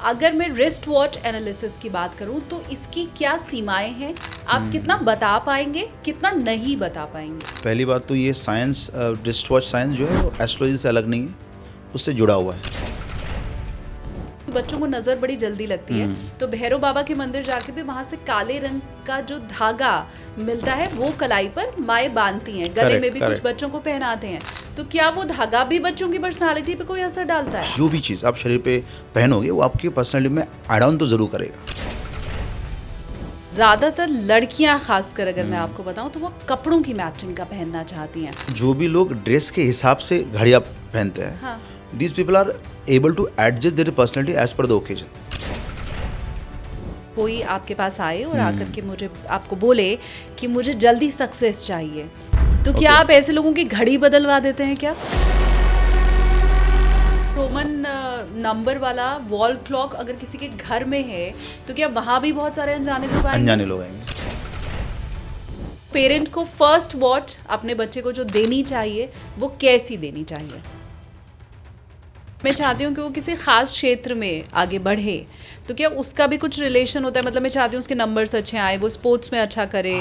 अगर मैं wrist watch analysis की बात करूं तो इसकी क्या सीमाएं हैं? आप कितना बता पाएंगे, कितना नहीं बता पाएंगे? पहली बात तो ये साइंस, रिस्ट वॉच साइंस जो है वो एस्ट्रोलॉजी से अलग नहीं है, उससे जुड़ा हुआ है। बच्चों को नज़र बड़ी जल्दी लगती है, तो भैरव बाबा के मंदिर जाके भी वहाँ से काले रंग का जो धागा मिलता है वो कलाई पर माएँ बांधती हैं, गले में भी कुछ बच्चों को पहनाते हैं। तो क्या वो धागा भी बच्चों की पर्सनालिटी पे कोई असर डालता है? जो भी चीज़ आप शरीर पे पहनोगे वो आपकी पर्सनैलिटी में ऐड ऑन तो ज़रूर करेगा। ज़्यादातर लड़कियां खासकर अगर मैं आपको बताऊं तो वो कपड़ों की मैचिंग का पहनना चाहती हैं। जो भी लोग ड्रेस के हिसाब से घड़ियाँ पहनते हैं, हाँ। these people are able to adjust their personality as per the occasion. कोई आपके पास आए और आकर के मुझे आपको बोले कि मुझे जल्दी सक्सेस चाहिए, तो क्या आप ऐसे लोगों की घड़ी बदलवा देते हैं क्या? रोमन नंबर वाला वॉल क्लॉक अगर किसी के घर में है तो क्या वहाँ भी बहुत सारे अनजाने लोग आएंगे? अनजाने लोग आएंगे। पेरेंट को फर्स्ट वॉच अपने बच्चे को जो देनी चाहिए वो कैसी देनी चाहिए? मैं चाहती हूँ कि वो किसी खास क्षेत्र में आगे बढ़े, तो क्या उसका भी कुछ रिलेशन होता है? मतलब मैं चाहती हूँ उसके नंबर्स अच्छे आए, वो स्पोर्ट्स में अच्छा करे।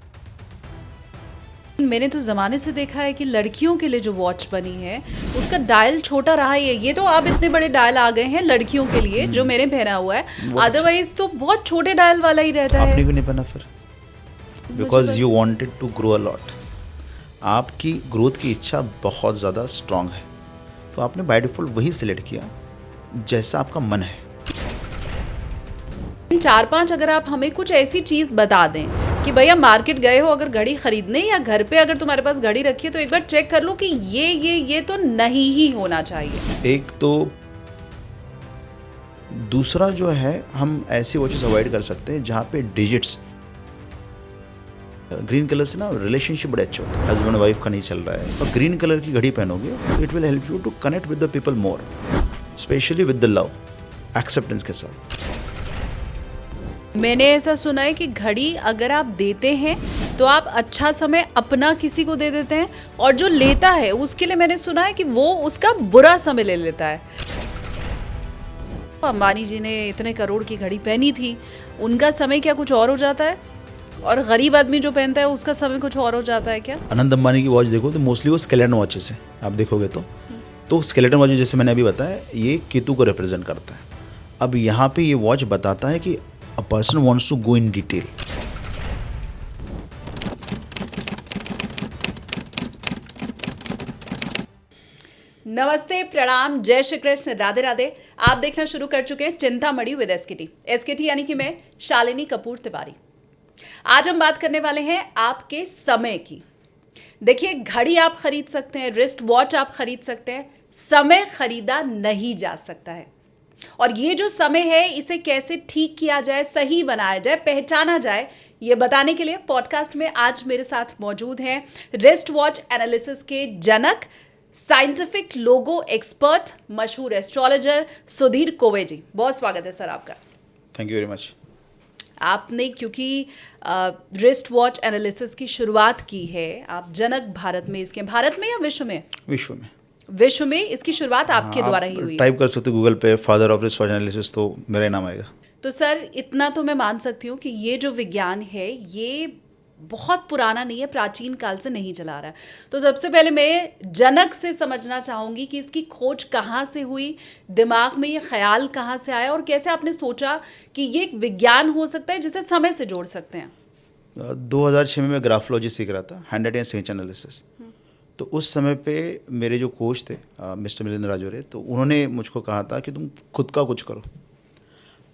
मैंने तो ज़माने से देखा है कि लड़कियों के लिए जो वॉच बनी है उसका डायल छोटा रहा ही है। ये तो अब इतने बड़े डायल आ गए हैं लड़कियों के लिए जो मैंने पहना हुआ है, अदरवाइज तो बहुत छोटे डायल वाला ही रहता है। आपने क्यों नहीं पहना फिर? Because you wanted to grow a lot. आपकी ग्रोथ की इच्छा बहुत ज़्यादा स्ट्रांग है, तो आपने बाय डिफॉल्ट वही सिलेक्ट किया जैसा आपका मन है। 4-5 अगर आप हमें कुछ ऐसी चीज़ बता दें कि भैया मार्केट गए हो अगर घड़ी खरीदने या घर पे अगर तुम्हारे पास घड़ी रखी है तो एक बार चेक कर लो कि ये तो नहीं ही होना चाहिए। एक तो दूसरा जो है, हम ऐसी वॉचेस अवॉइड कर सकते हैं जहाँ पे डिजिट्स ग्रीन कलर से ना रिलेशनशिप बड़े अच्छे होते हैं। हस्बैंड वाइफ का नहीं चल रहा है और ग्रीन कलर की घड़ी पहनोगे तो it will help you to connect with the people more, specially with the love, acceptance के साथ। मैंने ऐसा सुना है कि घड़ी अगर आप देते हैं तो आप अच्छा समय अपना किसी को दे देते हैं, और जो लेता है उसके लिए मैंने सुना है कि वो उसका बुरा समय ले लेता है। अंबानी जी ने इतने करोड़ की घड़ी पहनी थी, उनका समय क्या कुछ और हो जाता है? और गरीब आदमी जो पहनता है उसका समय कुछ और हो जाता है क्या? अनंत अंबानी की वॉच देखो तो मोस्टली वो स्केलेटन वॉचेस हैं, आप देखोगे तो स्केलेटन वॉच जैसे मैंने अभी बताया ये केतु को रिप्रेजेंट करता है। अब यहाँ पे ये वॉच बताता है कि a person wants to go in detail. नमस्ते, प्रणाम, जय श्री कृष्ण, राधे राधे। आप देखना शुरू कर चुके हैं चिंतामणि विद एसकेटी यानी कि मैं शालिनी कपूर तिवारी। आज हम बात करने वाले हैं आपके समय की। देखिए, घड़ी आप खरीद सकते हैं, रिस्ट वॉच आप खरीद सकते हैं, समय खरीदा नहीं जा सकता है। और ये जो समय है इसे कैसे ठीक किया जाए, सही बनाया जाए, पहचाना जाए, ये बताने के लिए पॉडकास्ट में आज मेरे साथ मौजूद हैं रिस्ट वॉच एनालिसिस के जनक, साइंटिफिक लोगो एक्सपर्ट, मशहूर एस्ट्रोलॉजर सुधीर कोवे जी। बहुत स्वागत है सर आपका। Thank you very much. आपने क्योंकि रिस्ट वॉच एनालिसिस की शुरुआत की है, आप जनक भारत में इसके, भारत में या विश्व में? विश्व में इसकी शुरुआत आपके द्वारा ही हुई। टाइप कर सकते हो गूगल पे father of wrist watch analysis तो मेरा ही नाम आएगा। तो सर इतना तो मैं मान सकती हूँ कि ये जो विज्ञान है ये बहुत पुराना नहीं है, प्राचीन काल से नहीं चला रहा है। तो सबसे पहले मैं जनक से समझना चाहूँगी कि इसकी खोज कहाँ से हुई, दिमाग में ये ख्याल कहाँ से आया और कैसे आपने सोचा कि ये एक विज्ञान हो सकता है जिसे समय से जोड़ सकते हैं। 2006 में मैं ग्राफोलॉजी सीख रहा था, हैंडराइटिंग सिग्नेचर एनालिसिस। तो उस समय पे मेरे जो कोच थे मिस्टर मिलिंद राजौरे, तो उन्होंने मुझको कहा था कि तुम खुद का कुछ करो।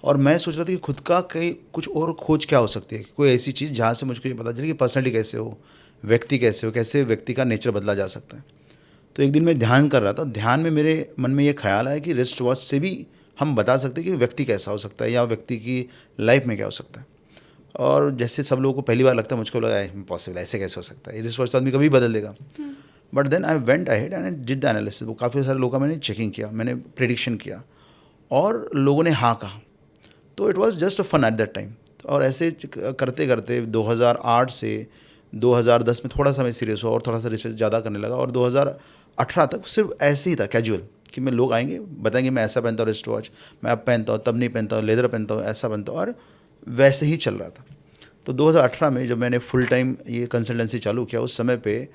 और मैं सोच रहा था कि खुद का कहीं कुछ और खोज क्या हो सकती है, कोई ऐसी चीज़ जहाँ से मुझको ये पता चले कि पर्सनैलिटी कैसे हो, व्यक्ति कैसे हो, कैसे व्यक्ति का नेचर बदला जा सकता है। तो एक दिन मैं ध्यान कर रहा था, ध्यान में मेरे मन में ये ख्याल आया कि रिस्ट वॉच से भी हम बता सकते हैं कि व्यक्ति कैसा हो सकता है या व्यक्ति की लाइफ में क्या हो सकता है। और जैसे सब लोगों को पहली बार लगता है, मुझको लगा इम्पॉसिबल, ऐसे कैसे हो सकता है, रिस्ट वॉच तो आदमी कभी बदल देगा। But then I went ahead and I did the analysis. वो काफ़ी सारे लोगों का मैंने चेकिंग किया, मैंने प्रेडिक्शन किया और लोगों ने हाँ कहा। तो it was just a fun at that time. और ऐसे करते करते 2008 से 2010 में थोड़ा सा मैं सीरियस हुआ और थोड़ा सा रिसर्च ज़्यादा करने लगा। और 18 तक सिर्फ ऐसे ही था, कैजुअल, कि मैं लोग आएंगे बताएंगे मैं ऐसा पहनता हूँ रिस्ट वॉच, मैं अब पहनता हूँ, तब नहीं पहनता हूँ, लेदर पहनता हूँ, ऐसा पहनता हूँ, और वैसे ही चल रहा था। तो 2018 में जब मैंने फुल टाइम ये कंसल्टेंसी चालू किया, उस समय पे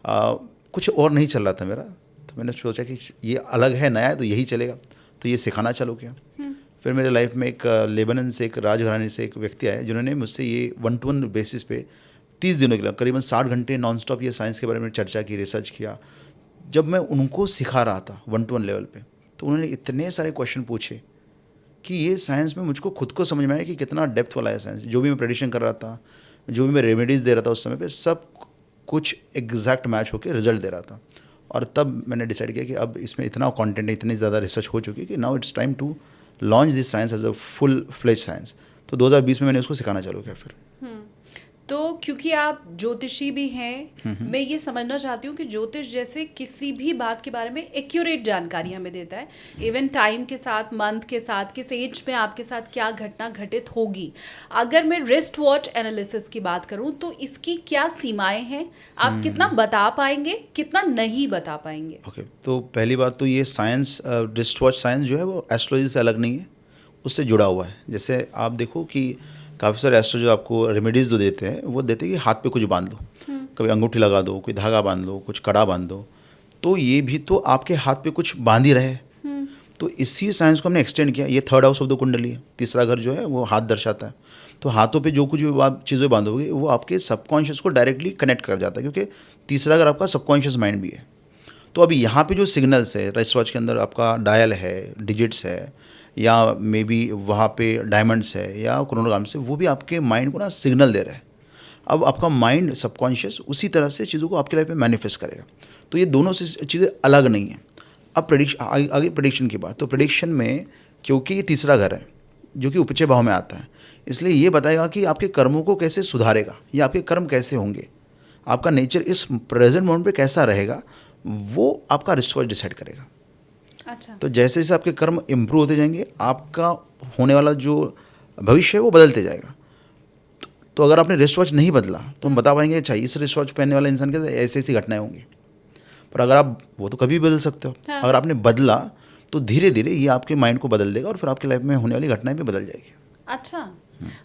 कुछ और नहीं चल रहा था मेरा, तो मैंने सोचा कि ये अलग है, नया है, तो यही चलेगा, तो ये सिखाना चालू किया। फिर मेरे लाइफ में एक लेबनन से, एक राजघराने से एक व्यक्ति आए जिन्होंने मुझसे ये 1-to-1 बेसिस पे 30 दिनों के लिए करीबन 60 घंटे नॉन स्टॉप ये साइंस के बारे में चर्चा की, रिसर्च किया। जब मैं उनको सिखा रहा था 1-to-1 लेवल पे, तो उन्होंने इतने सारे क्वेश्चन पूछे कि ये साइंस में मुझको खुद को समझ में आया कि कितना डेप्थ वाला है साइंस। जो भी मैं प्रेडिक्शन कर रहा था, जो भी मैं रेमेडीज़ दे रहा था उस समय पे, सब कुछ एग्जैक्ट मैच होकर रिजल्ट दे रहा था। और तब मैंने डिसाइड किया कि अब इसमें इतना कंटेंट है, इतनी ज़्यादा रिसर्च हो चुकी है कि now it's time to launch this science as a full fledge science. तो 2020 में मैंने उसको सिखाना चालू किया फिर। तो क्योंकि आप ज्योतिषी भी हैं, मैं ये समझना चाहती हूँ कि ज्योतिष जैसे किसी भी बात के बारे में एक्यूरेट जानकारी हमें देता है, इवन टाइम के साथ, मंथ के साथ, किस एज में आपके साथ क्या घटना घटित होगी। अगर मैं रिस्ट वॉच एनालिसिस की बात करूँ तो इसकी क्या सीमाएं हैं, आप कितना बता पाएंगे, कितना नहीं बता पाएंगे? ओके, तो पहली बात तो ये साइंस, रिस्ट वॉच साइंस जो है वो एस्ट्रोलॉजी से अलग नहीं है, उससे जुड़ा हुआ है। जैसे आप देखो कि काफ़ी सारे एस्ट्रो जो आपको रेमेडीज़ जो देते हैं, वो देते हैं कि हाथ पे कुछ बांध दो, कभी अंगूठी लगा दो, कोई धागा बांध दो, कुछ कड़ा बांध दो, तो ये भी तो आपके हाथ पे कुछ बांध ही रहे। तो इसी साइंस को हमने एक्सटेंड किया। ये 3rd हाउस ऑफ द कुंडली है, तीसरा घर जो है वो हाथ दर्शाता है। तो हाथों पे जो कुछ भी आप चीज़ें बांधोगे वो आपके सबकॉन्शियस को डायरेक्टली कनेक्ट कर जाता है, क्योंकि तीसरा घर आपका सबकॉन्शियस माइंड भी है। तो अभी यहाँ पे जो सिग्नल्स है, रिस्ट वॉच के अंदर आपका डायल है, डिजिट्स है, या मे बी वहाँ पे डायमंड्स है या क्रोनोग्राम से, वो भी आपके माइंड को ना सिग्नल दे रहा है। अब आपका माइंड सबकॉन्शियस उसी तरह से चीज़ों को आपके लाइफ में मैनिफेस्ट करेगा। तो ये दोनों से चीज़ें अलग नहीं हैं। अब आगे प्रेडिक्शन की बात, तो प्रेडिक्शन में क्योंकि ये तीसरा घर है जो कि उपचय भाव में आता है, इसलिए ये बताएगा कि आपके कर्मों को कैसे सुधारेगा या आपके कर्म कैसे होंगे, आपका नेचर इस प्रेजेंट मोमेंट पे कैसा रहेगा, वो आपका रिस्ट वॉच डिसाइड करेगा। अच्छा। तो जैसे जैसे आपके कर्म इम्प्रूव होते जाएंगे, आपका होने वाला जो भविष्य है वो बदलते जाएगा। तो अगर आपने रिस्ट वॉच नहीं बदला तो हम बता पाएंगे अच्छा इस रिस्ट वॉच पहनने वाले इंसान के साथ ऐसी ऐसी घटनाएं होंगी। पर अगर आप वो तो कभी भी बदल सकते हो। हाँ। अगर आपने बदला तो धीरे धीरे ये आपके माइंड को बदल देगा और फिर आपकी लाइफ में होने वाली घटनाएं भी बदल जाएगी। अच्छा,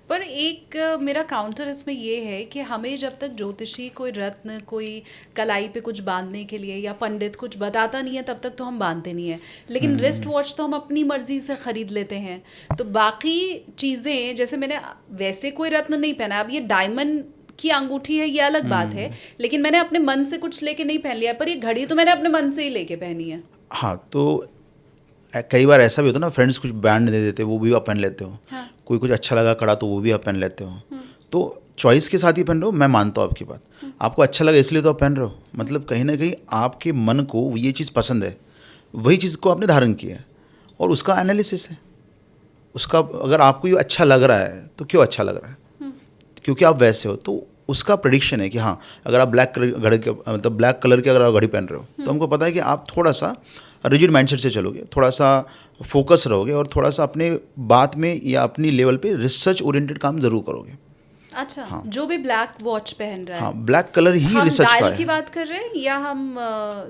पर एक मेरा काउंटर इसमें ये है कि हमें जब तक ज्योतिषी कोई रत्न, कोई कलाई पे कुछ बांधने के लिए या पंडित कुछ बताता नहीं है, तब तक तो हम बांधते नहीं है। लेकिन रिस्ट वॉच तो हम अपनी मर्जी से खरीद लेते हैं। तो बाकी चीज़ें, जैसे मैंने वैसे कोई रत्न नहीं पहना, अब ये डायमंड की अंगूठी है, ये अलग बात है, लेकिन मैंने अपने मन से कुछ लेके नहीं पहन लिया। पर ये घड़ी तो मैंने अपने मन से ही लेके पहनी है। हाँ, तो कई बार ऐसा भी होता है ना, फ्रेंड्स कुछ बैंड दे देते वो भी आप पहन लेते हो। हाँ। कोई कुछ अच्छा लगा कड़ा तो वो भी आप पहन लेते हो। तो चॉइस के साथ ही पहन रहे हो, मैं मानता हूँ आपकी बात। आपको अच्छा लगा इसलिए तो आप पहन रहे हो, मतलब कहीं ना कहीं आपके मन को ये चीज़ पसंद है, वही चीज़ को आपने धारण किया है और उसका एनालिसिस है उसका। अगर आपको ये अच्छा लग रहा है तो क्यों अच्छा लग रहा है, क्योंकि आप वैसे हो। तो उसका प्रेडिक्शन है कि हाँ, अगर आप ब्लैक कलर की अगर आप घड़ी पहन रहे हो तो हमको पता है कि आप थोड़ा सा रिजिड माइंडसेट से चलोगे, थोड़ा सा फोकस रहोगे और थोड़ा सा अपने बात में या अपनी लेवल पे रिसर्च ओरिएंटेड काम जरूर करोगे। अच्छा। हाँ। जो भी ब्लैक वॉच पहन रहा है, हाँ, ब्लैक कलर ही रिसर्च का है। डायल की बात कर रहे हैं या हम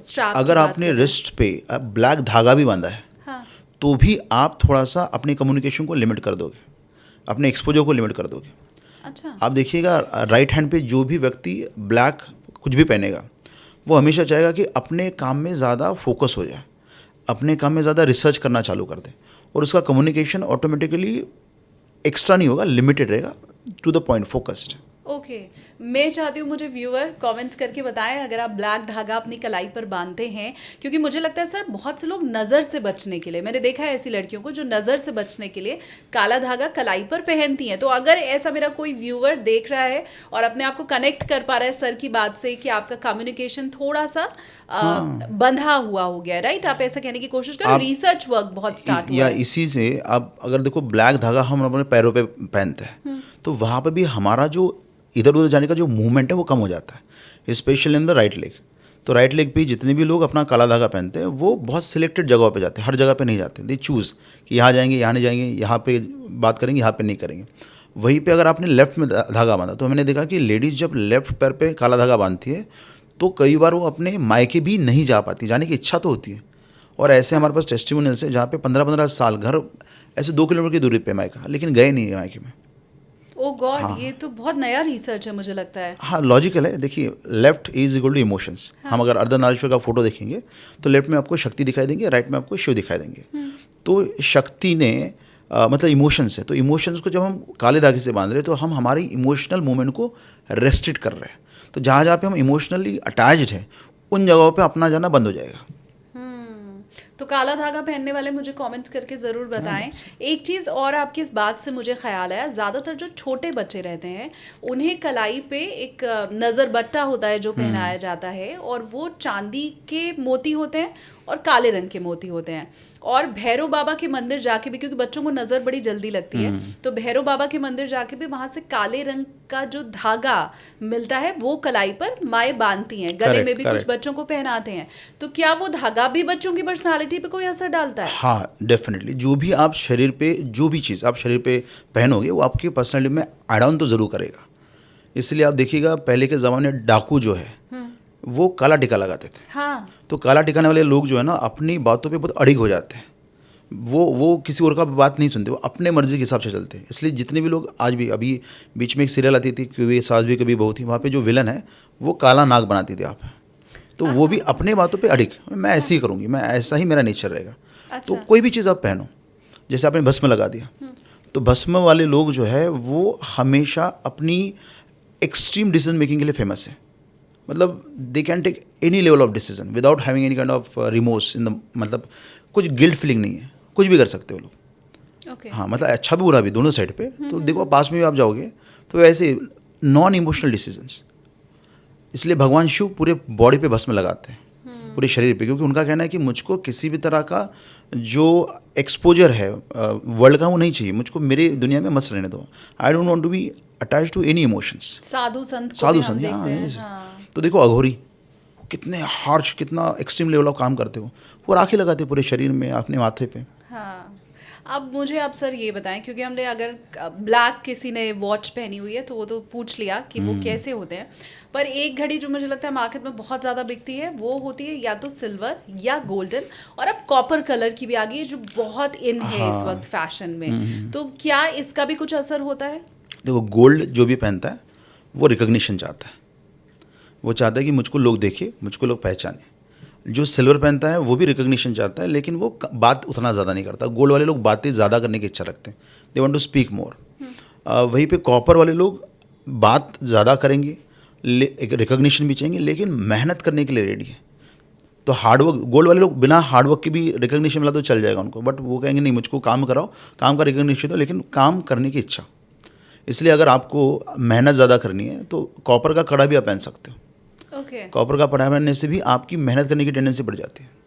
स्ट्रैप? अगर आपने रिस्ट पे ब्लैक धागा भी बांधा है, हाँ, तो भी आप थोड़ा सा अपने कम्युनिकेशन को लिमिट कर दोगे, अपने एक्सपोजर को लिमिट कर दोगे। अच्छा। आप देखिएगा राइट हैंड पे जो भी व्यक्ति ब्लैक कुछ भी पहनेगा, वो हमेशा चाहेगा कि अपने काम में ज़्यादा फोकस हो जाए, अपने काम में ज़्यादा रिसर्च करना चालू कर दे, और उसका कम्युनिकेशन ऑटोमेटिकली एक्स्ट्रा नहीं होगा, लिमिटेड रहेगा, to the point, focused. Okay, मैं चाहती हूँ मुझे व्यूअर कमेंट्स करके बताएं अगर आप ब्लैक धागा अपनी कलाई पर बांधते हैं, क्योंकि मुझे लगता है सर बहुत से लोग नज़र से बचने के लिए, मैंने देखा है ऐसी लड़कियों को जो नज़र से बचने के लिए काला धागा कलाई पर पहनती हैं। तो अगर ऐसा मेरा कोई व्यूअर देख रहा है और अपने आप को कनेक्ट कर पा रहा है सर की बात से कि आपका कम्युनिकेशन थोड़ा सा बंधा हुआ हो गया है, राइट, आप ऐसा कहने की कोशिश करो, रिसर्च वर्क बहुत स्टार्ट हुआ या है। इसी से आप अगर देखो ब्लैक धागा हम अपने पैरों पे पहनते हैं, तो वहाँ पे भी हमारा जो इधर उधर जाने का जो मूवमेंट है वो कम हो जाता है, specially in the right leg. तो राइट लेग पे जितने भी लोग अपना काला धागा पहनते हैं वो बहुत सिलेक्टेड जगहों पे जाते हैं, हर जगह पे नहीं जाते। दे चूज़ कि यहाँ जाएंगे, यहाँ नहीं जाएंगे, यहाँ पे बात करेंगे, यहाँ पे नहीं करेंगे। वहीं पे अगर आपने लेफ्ट में धागा बांधा, तो मैंने देखा कि लेडीज़ जब लेफ्ट पैर पे काला धागा बांधती है तो कई बार वो अपने मायके भी नहीं जा पाती, जाने की इच्छा तो होती है। और ऐसे हमारे पास टेस्टिमोनियल्स है जहाँ पे 15-15 साल घर ऐसे 2 किलोमीटर की दूरी पे मायका, लेकिन गए नहीं है मायके में। ओ गॉड, हाँ। ये तो बहुत नया रिसर्च है मुझे लगता है। हाँ, लॉजिकल है। देखिए, left is equal to emotions. हम अगर अर्धनारीश्वर का फोटो देखेंगे तो लेफ्ट में आपको शक्ति दिखाई देंगे, राइट में आपको शिव दिखाई देंगे। तो शक्ति ने मतलब इमोशंस है, तो इमोशंस को जब हम काले धागे से बांध रहे हैं तो हम हमारी इमोशनल मूवमेंट को रेस्ट्रिक्ट कर रहे हैं। तो जहाँ जहाँ पे हम इमोशनली अटैच्ड हैं उन जगहों पे अपना जाना बंद हो जाएगा। तो काला धागा पहनने वाले मुझे कमेंट करके ज़रूर बताएं। एक चीज़ और आपकी इस बात से मुझे ख्याल आया, ज़्यादातर जो छोटे बच्चे रहते हैं उन्हें कलाई पे एक नज़र बट्टा होता है जो पहनाया जाता है, और वो चांदी के मोती होते हैं और काले रंग के मोती होते हैं। और भैरव बाबा के मंदिर जाके भी, क्योंकि बच्चों को नज़र बड़ी जल्दी लगती है, तो भैरव बाबा के मंदिर जाके भी वहाँ से काले रंग का जो धागा मिलता है वो कलाई पर माए बांधती हैं, गले में भी कुछ बच्चों को पहनाते हैं। तो क्या वो धागा भी बच्चों की पर्सनालिटी पे कोई असर डालता है? हाँ, डेफिनेटली। जो भी आप शरीर पे, जो भी चीज़ आप शरीर पे पहनोगे वो आपकी पर्सनैलिटी में ऐड ऑन तो ज़रूर करेगा। इसलिए आप देखिएगा, पहले के ज़माने में डाकू जो है वो काला टीका लगाते थे। हाँ। तो काला टिकाने वाले लोग जो है ना, अपनी बातों पे बहुत अड़िग हो जाते हैं। वो किसी और का बात नहीं सुनते, वो अपने मर्जी के हिसाब से चलते हैं। इसलिए जितने भी लोग आज भी, अभी बीच में एक सीरियल आती थी कभी सास भी कभी बहू थी, वहाँ पे जो विलन है वो काला नाग बनाती थी आप। तो वो भी अपने बातों पे अड़िग, मैं ऐसे ही करूँगी, मैं ऐसा ही मेरा नेचर रहेगा। तो कोई भी चीज़ आप पहनो, जैसे आपने भस्म लगा दिया, तो भस्म वाले लोग जो है वो हमेशा अपनी एक्सट्रीम डिसीजन मेकिंग के लिए फेमस है। मतलब they can take any level of decision without having any kind of remorse in the, मतलब कुछ गिल्ट फीलिंग नहीं है, कुछ भी कर सकते हो लोग। Okay. हाँ, मतलब अच्छा भी बुरा भी दोनों साइड पे। तो देखो, पास में भी आप जाओगे तो वैसे नॉन इमोशनल डिसीजंस। इसलिए भगवान शिव पूरे बॉडी पे भस्म लगाते हैं, पूरे शरीर पे, क्योंकि उनका कहना है कि मुझको किसी भी तरह का जो एक्सपोजर है वर्ल्ड का वो नहीं चाहिए, मुझको मेरे दुनिया में मस्त रहने दो। I don't want to be attach to any emotions. साधु संत हाँ। तो देखो अघोरी कितने हार्श, कितना एक्सट्रीम लेवल ऑफ काम करते हो, वो राखी लगाते पूरे शरीर में, अपने माथे पे। हाँ। अब मुझे आप सर ये बताएं, क्योंकि हमने अगर ब्लैक किसी ने वॉच पहनी हुई है तो वो तो पूछ लिया कि वो कैसे होते हैं, पर एक घड़ी जो मुझे लगता है मार्केट में बहुत ज़्यादा बिकती है वो होती है या तो सिल्वर या गोल्डन, और अब कॉपर कलर की भी आ गई है जो बहुत इन है इस वक्त फैशन में। तो क्या इसका भी कुछ असर होता है? देखो, गोल्ड जो भी पहनता है वो रिकग्निशन चाहता है, वो चाहता है कि मुझको लोग देखे, मुझको लोग पहचाने। जो सिल्वर पहनता है वो भी रिकग्निशन चाहता है, लेकिन वो बात उतना ज़्यादा नहीं करता। गोल्ड वाले लोग बातें ज़्यादा करने की इच्छा रखते हैं, they want to speak more. वहीं पे कॉपर वाले लोग बात ज़्यादा करेंगे, एक रिकग्निशन भी चाहिए, लेकिन मेहनत करने के लिए रेडी है। तो हार्डवर्क, गोल्ड वाले लोग बिना हार्डवर्क के भी रिकग्निशन मिला तो चल जाएगा उनको, बट वो कहेंगे नहीं, मुझको काम कराओ, काम का रिकग्निशन दो, लेकिन काम करने की इच्छा। इसलिए अगर आपको मेहनत ज़्यादा करनी है तो कॉपर का कड़ा भी आप पहन सकते हो। कॉपर का कड़ा पहनने से भी आपकी मेहनत करने की टेंडेंसी बढ़ जाती है।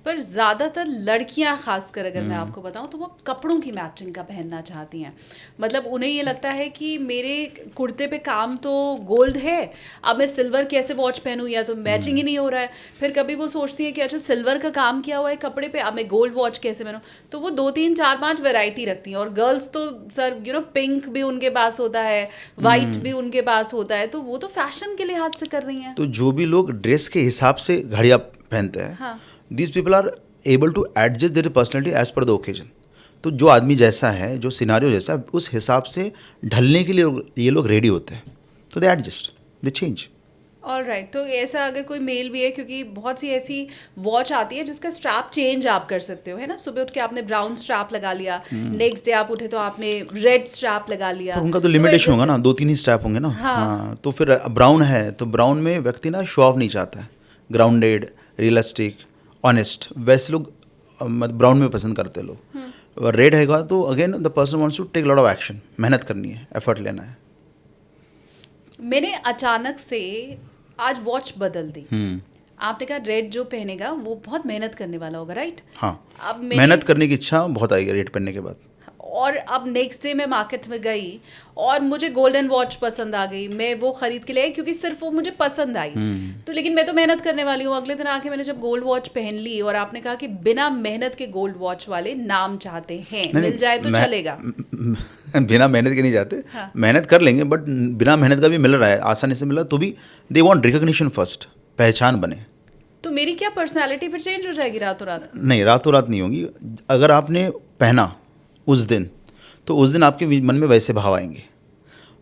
पर ज़्यादातर लड़कियां खासकर अगर मैं आपको बताऊं तो वो कपड़ों की मैचिंग का पहनना चाहती हैं। मतलब उन्हें ये लगता है कि मेरे कुर्ते पे काम तो गोल्ड है, अब मैं सिल्वर कैसे वॉच पहनूं, या तो मैचिंग ही नहीं हो रहा है। फिर कभी वो सोचती हैं कि अच्छा सिल्वर का काम किया हुआ है कपड़े पे, अब मैं गोल्ड वॉच कैसे पहनूं। तो वो 2, 3, 4, 5 वैरायटी रखती हैं। और गर्ल्स तो सर पिंक भी उनके पास होता है, वाइट भी उनके पास होता है, तो वो तो फैशन के लिहाज से कर रही हैं। तो जो भी लोग ड्रेस के हिसाब से घड़ियाँ पहनते हैं, हाँ। These people are able to adjust their personality as per the occasion. तो जो आदमी जैसा है, जो सिनारियो जैसा है, उस हिसाब से ढलने के लिए ये लोग रेडी होते हैं। तो दे एडजस्ट, दे चेंज। ऑलराइट। तो ऐसा अगर कोई मेल भी है, क्योंकि बहुत सी ऐसी वॉच आती है जिसका स्ट्रैप चेंज आप कर सकते हो, है ना। सुबह उठ के आपने ब्राउन स्ट्रैप लगा लिया, नेक्स्ट डे आप उठे तो आपने रेड स्ट्रैप लगा लिया। उनका तो लिमिटेशन होगा ना, 2-3 ही स्ट्रैप होंगे ना। हाँ। तो फिर ब्राउन है तो ब्राउन में व्यक्ति ना शो ऑफ नहीं चाहता है, ग्राउंडेड, रियलिस्टिक, ऑनेस्ट, वैसे लोग ब्राउन में पसंद करते हैं लोग। और रेड हैगा तो again the person wants to take lot of action, मेहनत करनी है, एफर्ट लेना है। मैंने अचानक से आज वॉच बदल दी। आपने कहा रेड जो पहनेगा वो बहुत मेहनत करने वाला होगा, राइट? हाँ, अब मेहनत करने की इच्छा बहुत आएगी रेड पहनने के बाद। और अब नेक्स्ट डे मैं मार्केट में गई और मुझे गोल्डन वॉच पसंद आ गई, मैं वो खरीद के ले आई क्योंकि सिर्फ वो मुझे पसंद आई। तो लेकिन मैं तो मेहनत करने वाली हूँ। अगले दिन आके मैंने जब गोल्ड वॉच पहन ली, और आपने कहा कि बिना मेहनत के गोल्ड वॉच वाले नाम चाहते हैं, मिल जाए तो चलेगा। बिना मेहनत के नहीं जाते। हाँ। मेहनत कर लेंगे, बट बिना मेहनत का भी मिल रहा है, आसानी से मिल रहा है, तो भी दे वांट रिकॉग्निशन फर्स्ट, पहचान बने। तो मेरी क्या पर्सनालिटी फिर चेंज हो जाएगी रातों रात? नहीं, रातों रात नहीं होगी। अगर आपने पहना उस दिन, तो उस दिन आपके मन में वैसे भाव आएंगे,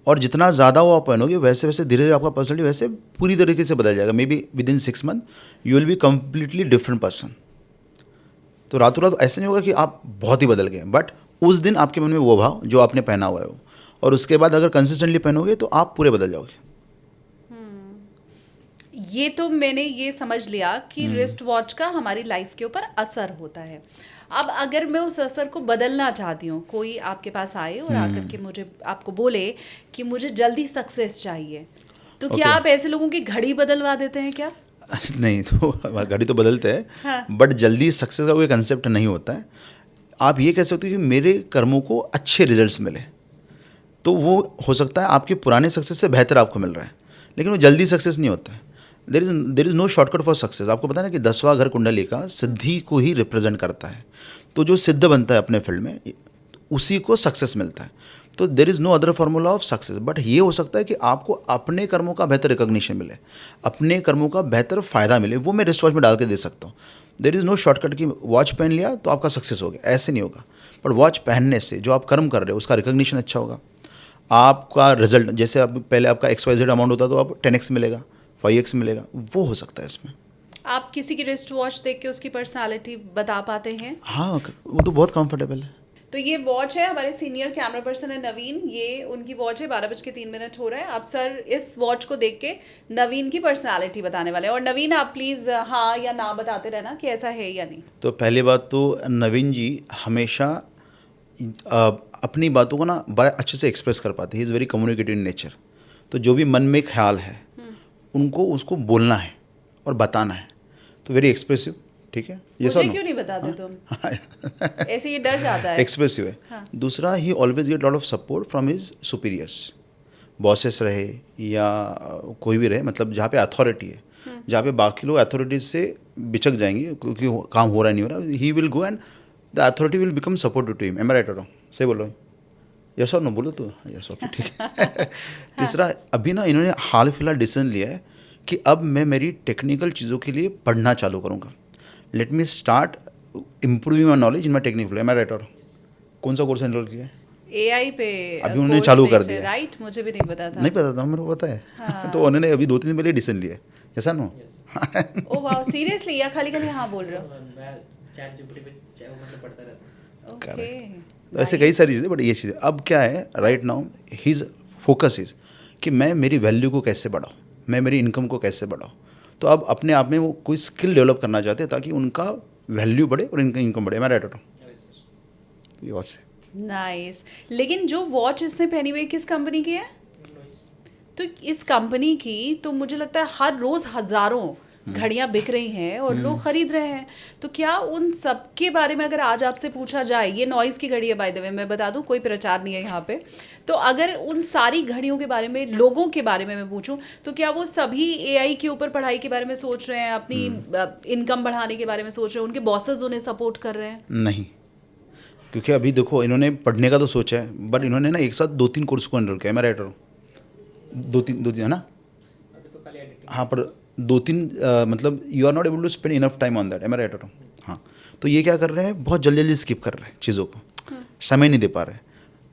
और जितना ज़्यादा वो आप पहनोगे वैसे वैसे धीरे धीरे आपका पर्सनैलिटी वैसे पूरी तरीके से बदल जाएगा। May be with in 6 month you will be completely different person. तो रातों रात ऐसे नहीं होगा कि आप बहुत ही बदल गए, बट उस दिन आपके मन में वो भाव जो आपने पहना हुआ है वो, और उसके बाद अगर कंसिस्टेंटली पहनोगे तो आप पूरे बदल जाओगे। ये तो मैंने ये समझ लिया कि रिस्ट वॉच का हमारी लाइफ के ऊपर असर होता है। अब अगर मैं उस असर को बदलना चाहती हूँ, कोई आपके पास आए और आकर के मुझे आपको बोले कि मुझे जल्दी सक्सेस चाहिए, तो क्या Okay. आप ऐसे लोगों की घड़ी बदलवा देते हैं क्या? नहीं, तो घड़ी तो बदलते हैं, हाँ। बट जल्दी सक्सेस का कोई कंसेप्ट नहीं होता है। आप ये कह सकते हो कि मेरे कर्मों को अच्छे रिजल्ट्स मिले, तो वो हो सकता है आपके पुराने सक्सेस से बेहतर आपको मिल रहा है, लेकिन वो जल्दी सक्सेस नहीं होता है। There is no shortcut for success. आपको पता है ना कि 10वां घर कुंडली का सिद्धि को ही रिप्रेजेंट करता है। तो जो सिद्ध बनता है अपने फील्ड में, उसी को सक्सेस मिलता है। तो there is no other formula of success, but ये हो सकता है कि आपको अपने कर्मों का बेहतर रिकॉग्निशन मिले, अपने कर्मों का बेहतर फ़ायदा मिले, वो मैं रिस्ट वॉच में डाल के दे सकता हूँ। देर इज़ नो शॉर्टकट कि वॉच पहन लिया तो आपका सक्सेस हो गया, ऐसे नहीं होगा। बट वॉच पहनने से जो आप कर्म कर रहे हो उसका रिकॉग्निशन अच्छा होगा, आपका रिजल्ट, जैसे अब पहले आपका XYZ अमाउंट होता तो अब 10x मिलेगा, 5x मिलेगा, वो हो सकता है इसमें। आप किसी की रिस्ट वॉच देख के उसकी पर्सनालिटी बता पाते हैं? हाँ, वो तो बहुत कंफर्टेबल है। तो ये वॉच है, हमारे सीनियर कैमरा पर्सन है नवीन, ये उनकी वॉच है। 12:03 हो रहा है। अब सर इस वॉच को देख के नवीन की पर्सनालिटी बताने वाले हैं। और नवीन, आप प्लीज़ हाँ या ना बताते रहना कि ऐसा है या नहीं। तो पहली बात तो नवीन जी हमेशा अपनी बातों को ना बड़ा अच्छे से एक्सप्रेस कर पाते हैं। He is very communicative in nature. तो जो भी मन में ख्याल है उनको उसको बोलना है और बताना है, तो वेरी एक्सप्रेसिव। ठीक है, ये मुझे क्यों नहीं बताते तुम? ऐसे ये डर जाता है। एक्सप्रेसिव है। हाँ। दूसरा, ही always get lot of support from his superiors, bosses रहे या कोई भी रहे, मतलब जहाँ पे अथॉरिटी है, जहाँ पे बाकी लोग अथॉरिटीज से बिचक जाएंगे क्योंकि काम हो रहा नहीं हो रहा, he will go and the authority will become supportive to him. Am I right और सही बोलो? यस और नो बोलो तो यस, ओके, ठीक है। तीसरा, अभी ना इन्होंने हाल फिलहाल डिसीजन लिया है कि अब मैं मेरी टेक्निकल चीज़ों के लिए पढ़ना चालू करूँगा। Let me start improving my knowledge in my technical. Am I right और? कौन सा कोर्स एनरोल किया है? AI पे अभी उन्होंने कोर्स चालू कर देख रहे, दिया। राइट? मुझे भी नहीं पता था। नहीं पता था, मेरे को पता है। हाँ। तो उन्होंने अभी 2-3 दिन पहले डिसीजन लिया है, ऐसा नो? ओ वाओ, सीरियसली या खाली खाली हाँ बोल रहे हो? मैं चैट जीपीटी पे मतलब पढ़ता रहता हूँ। ओके। तो ऐसे कई सारी चीज़ें, बट ये चीज़ें अब क्या है, right now his focus is कि मैं मेरी वैल्यू को कैसे बढ़ाऊँ, मैं मेरी इनकम को कैसे बढ़ाऊँ। तो अब अपने आप में वो कोई स्किल डेवलप करना चाहते हैं ताकि उनका वैल्यू बढ़े और इनका इनकम बढ़े। मैं राइट हूँ? ये और से नाइस। लेकिन जो वॉच इसने पहनी हुई किस कंपनी की है? तो इस कंपनी की तो मुझे लगता है हर रोज हजारों घड़ियां बिक रही हैं और लोग खरीद रहे हैं। तो क्या उन सब के बारे में अगर आज आपसे पूछा जाए, ये नॉइस की घड़ी है बाय द वे, मैं बता दूं, कोई प्रचार नहीं है यहाँ पे, तो अगर उन सारी घड़ियों के बारे में, लोगों के बारे में मैं पूछूं, तो क्या वो सभी AI के ऊपर पढ़ाई के बारे में सोच रहे हैं, अपनी इनकम बढ़ाने के बारे में सोच रहे हैं, उनके बॉसेस उन्हें सपोर्ट कर रहे हैं? नहीं, क्योंकि अभी देखो इन्होंने पढ़ने का तो सोचा है, बट इन्होंने ना एक साथ 2-3 कोर्स को एनरोल किया। मैं राइट हूँ? 2-3 है ना? अभी तो खाली एडिटिंग। हाँ, पर 2-3 मतलब you are not able to spend enough time on that. Am I right हूँ? हाँ, तो ये क्या कर रहे हैं, बहुत जल्दी जल्दी स्किप कर रहे हैं चीज़ों को, समय नहीं दे पा रहे।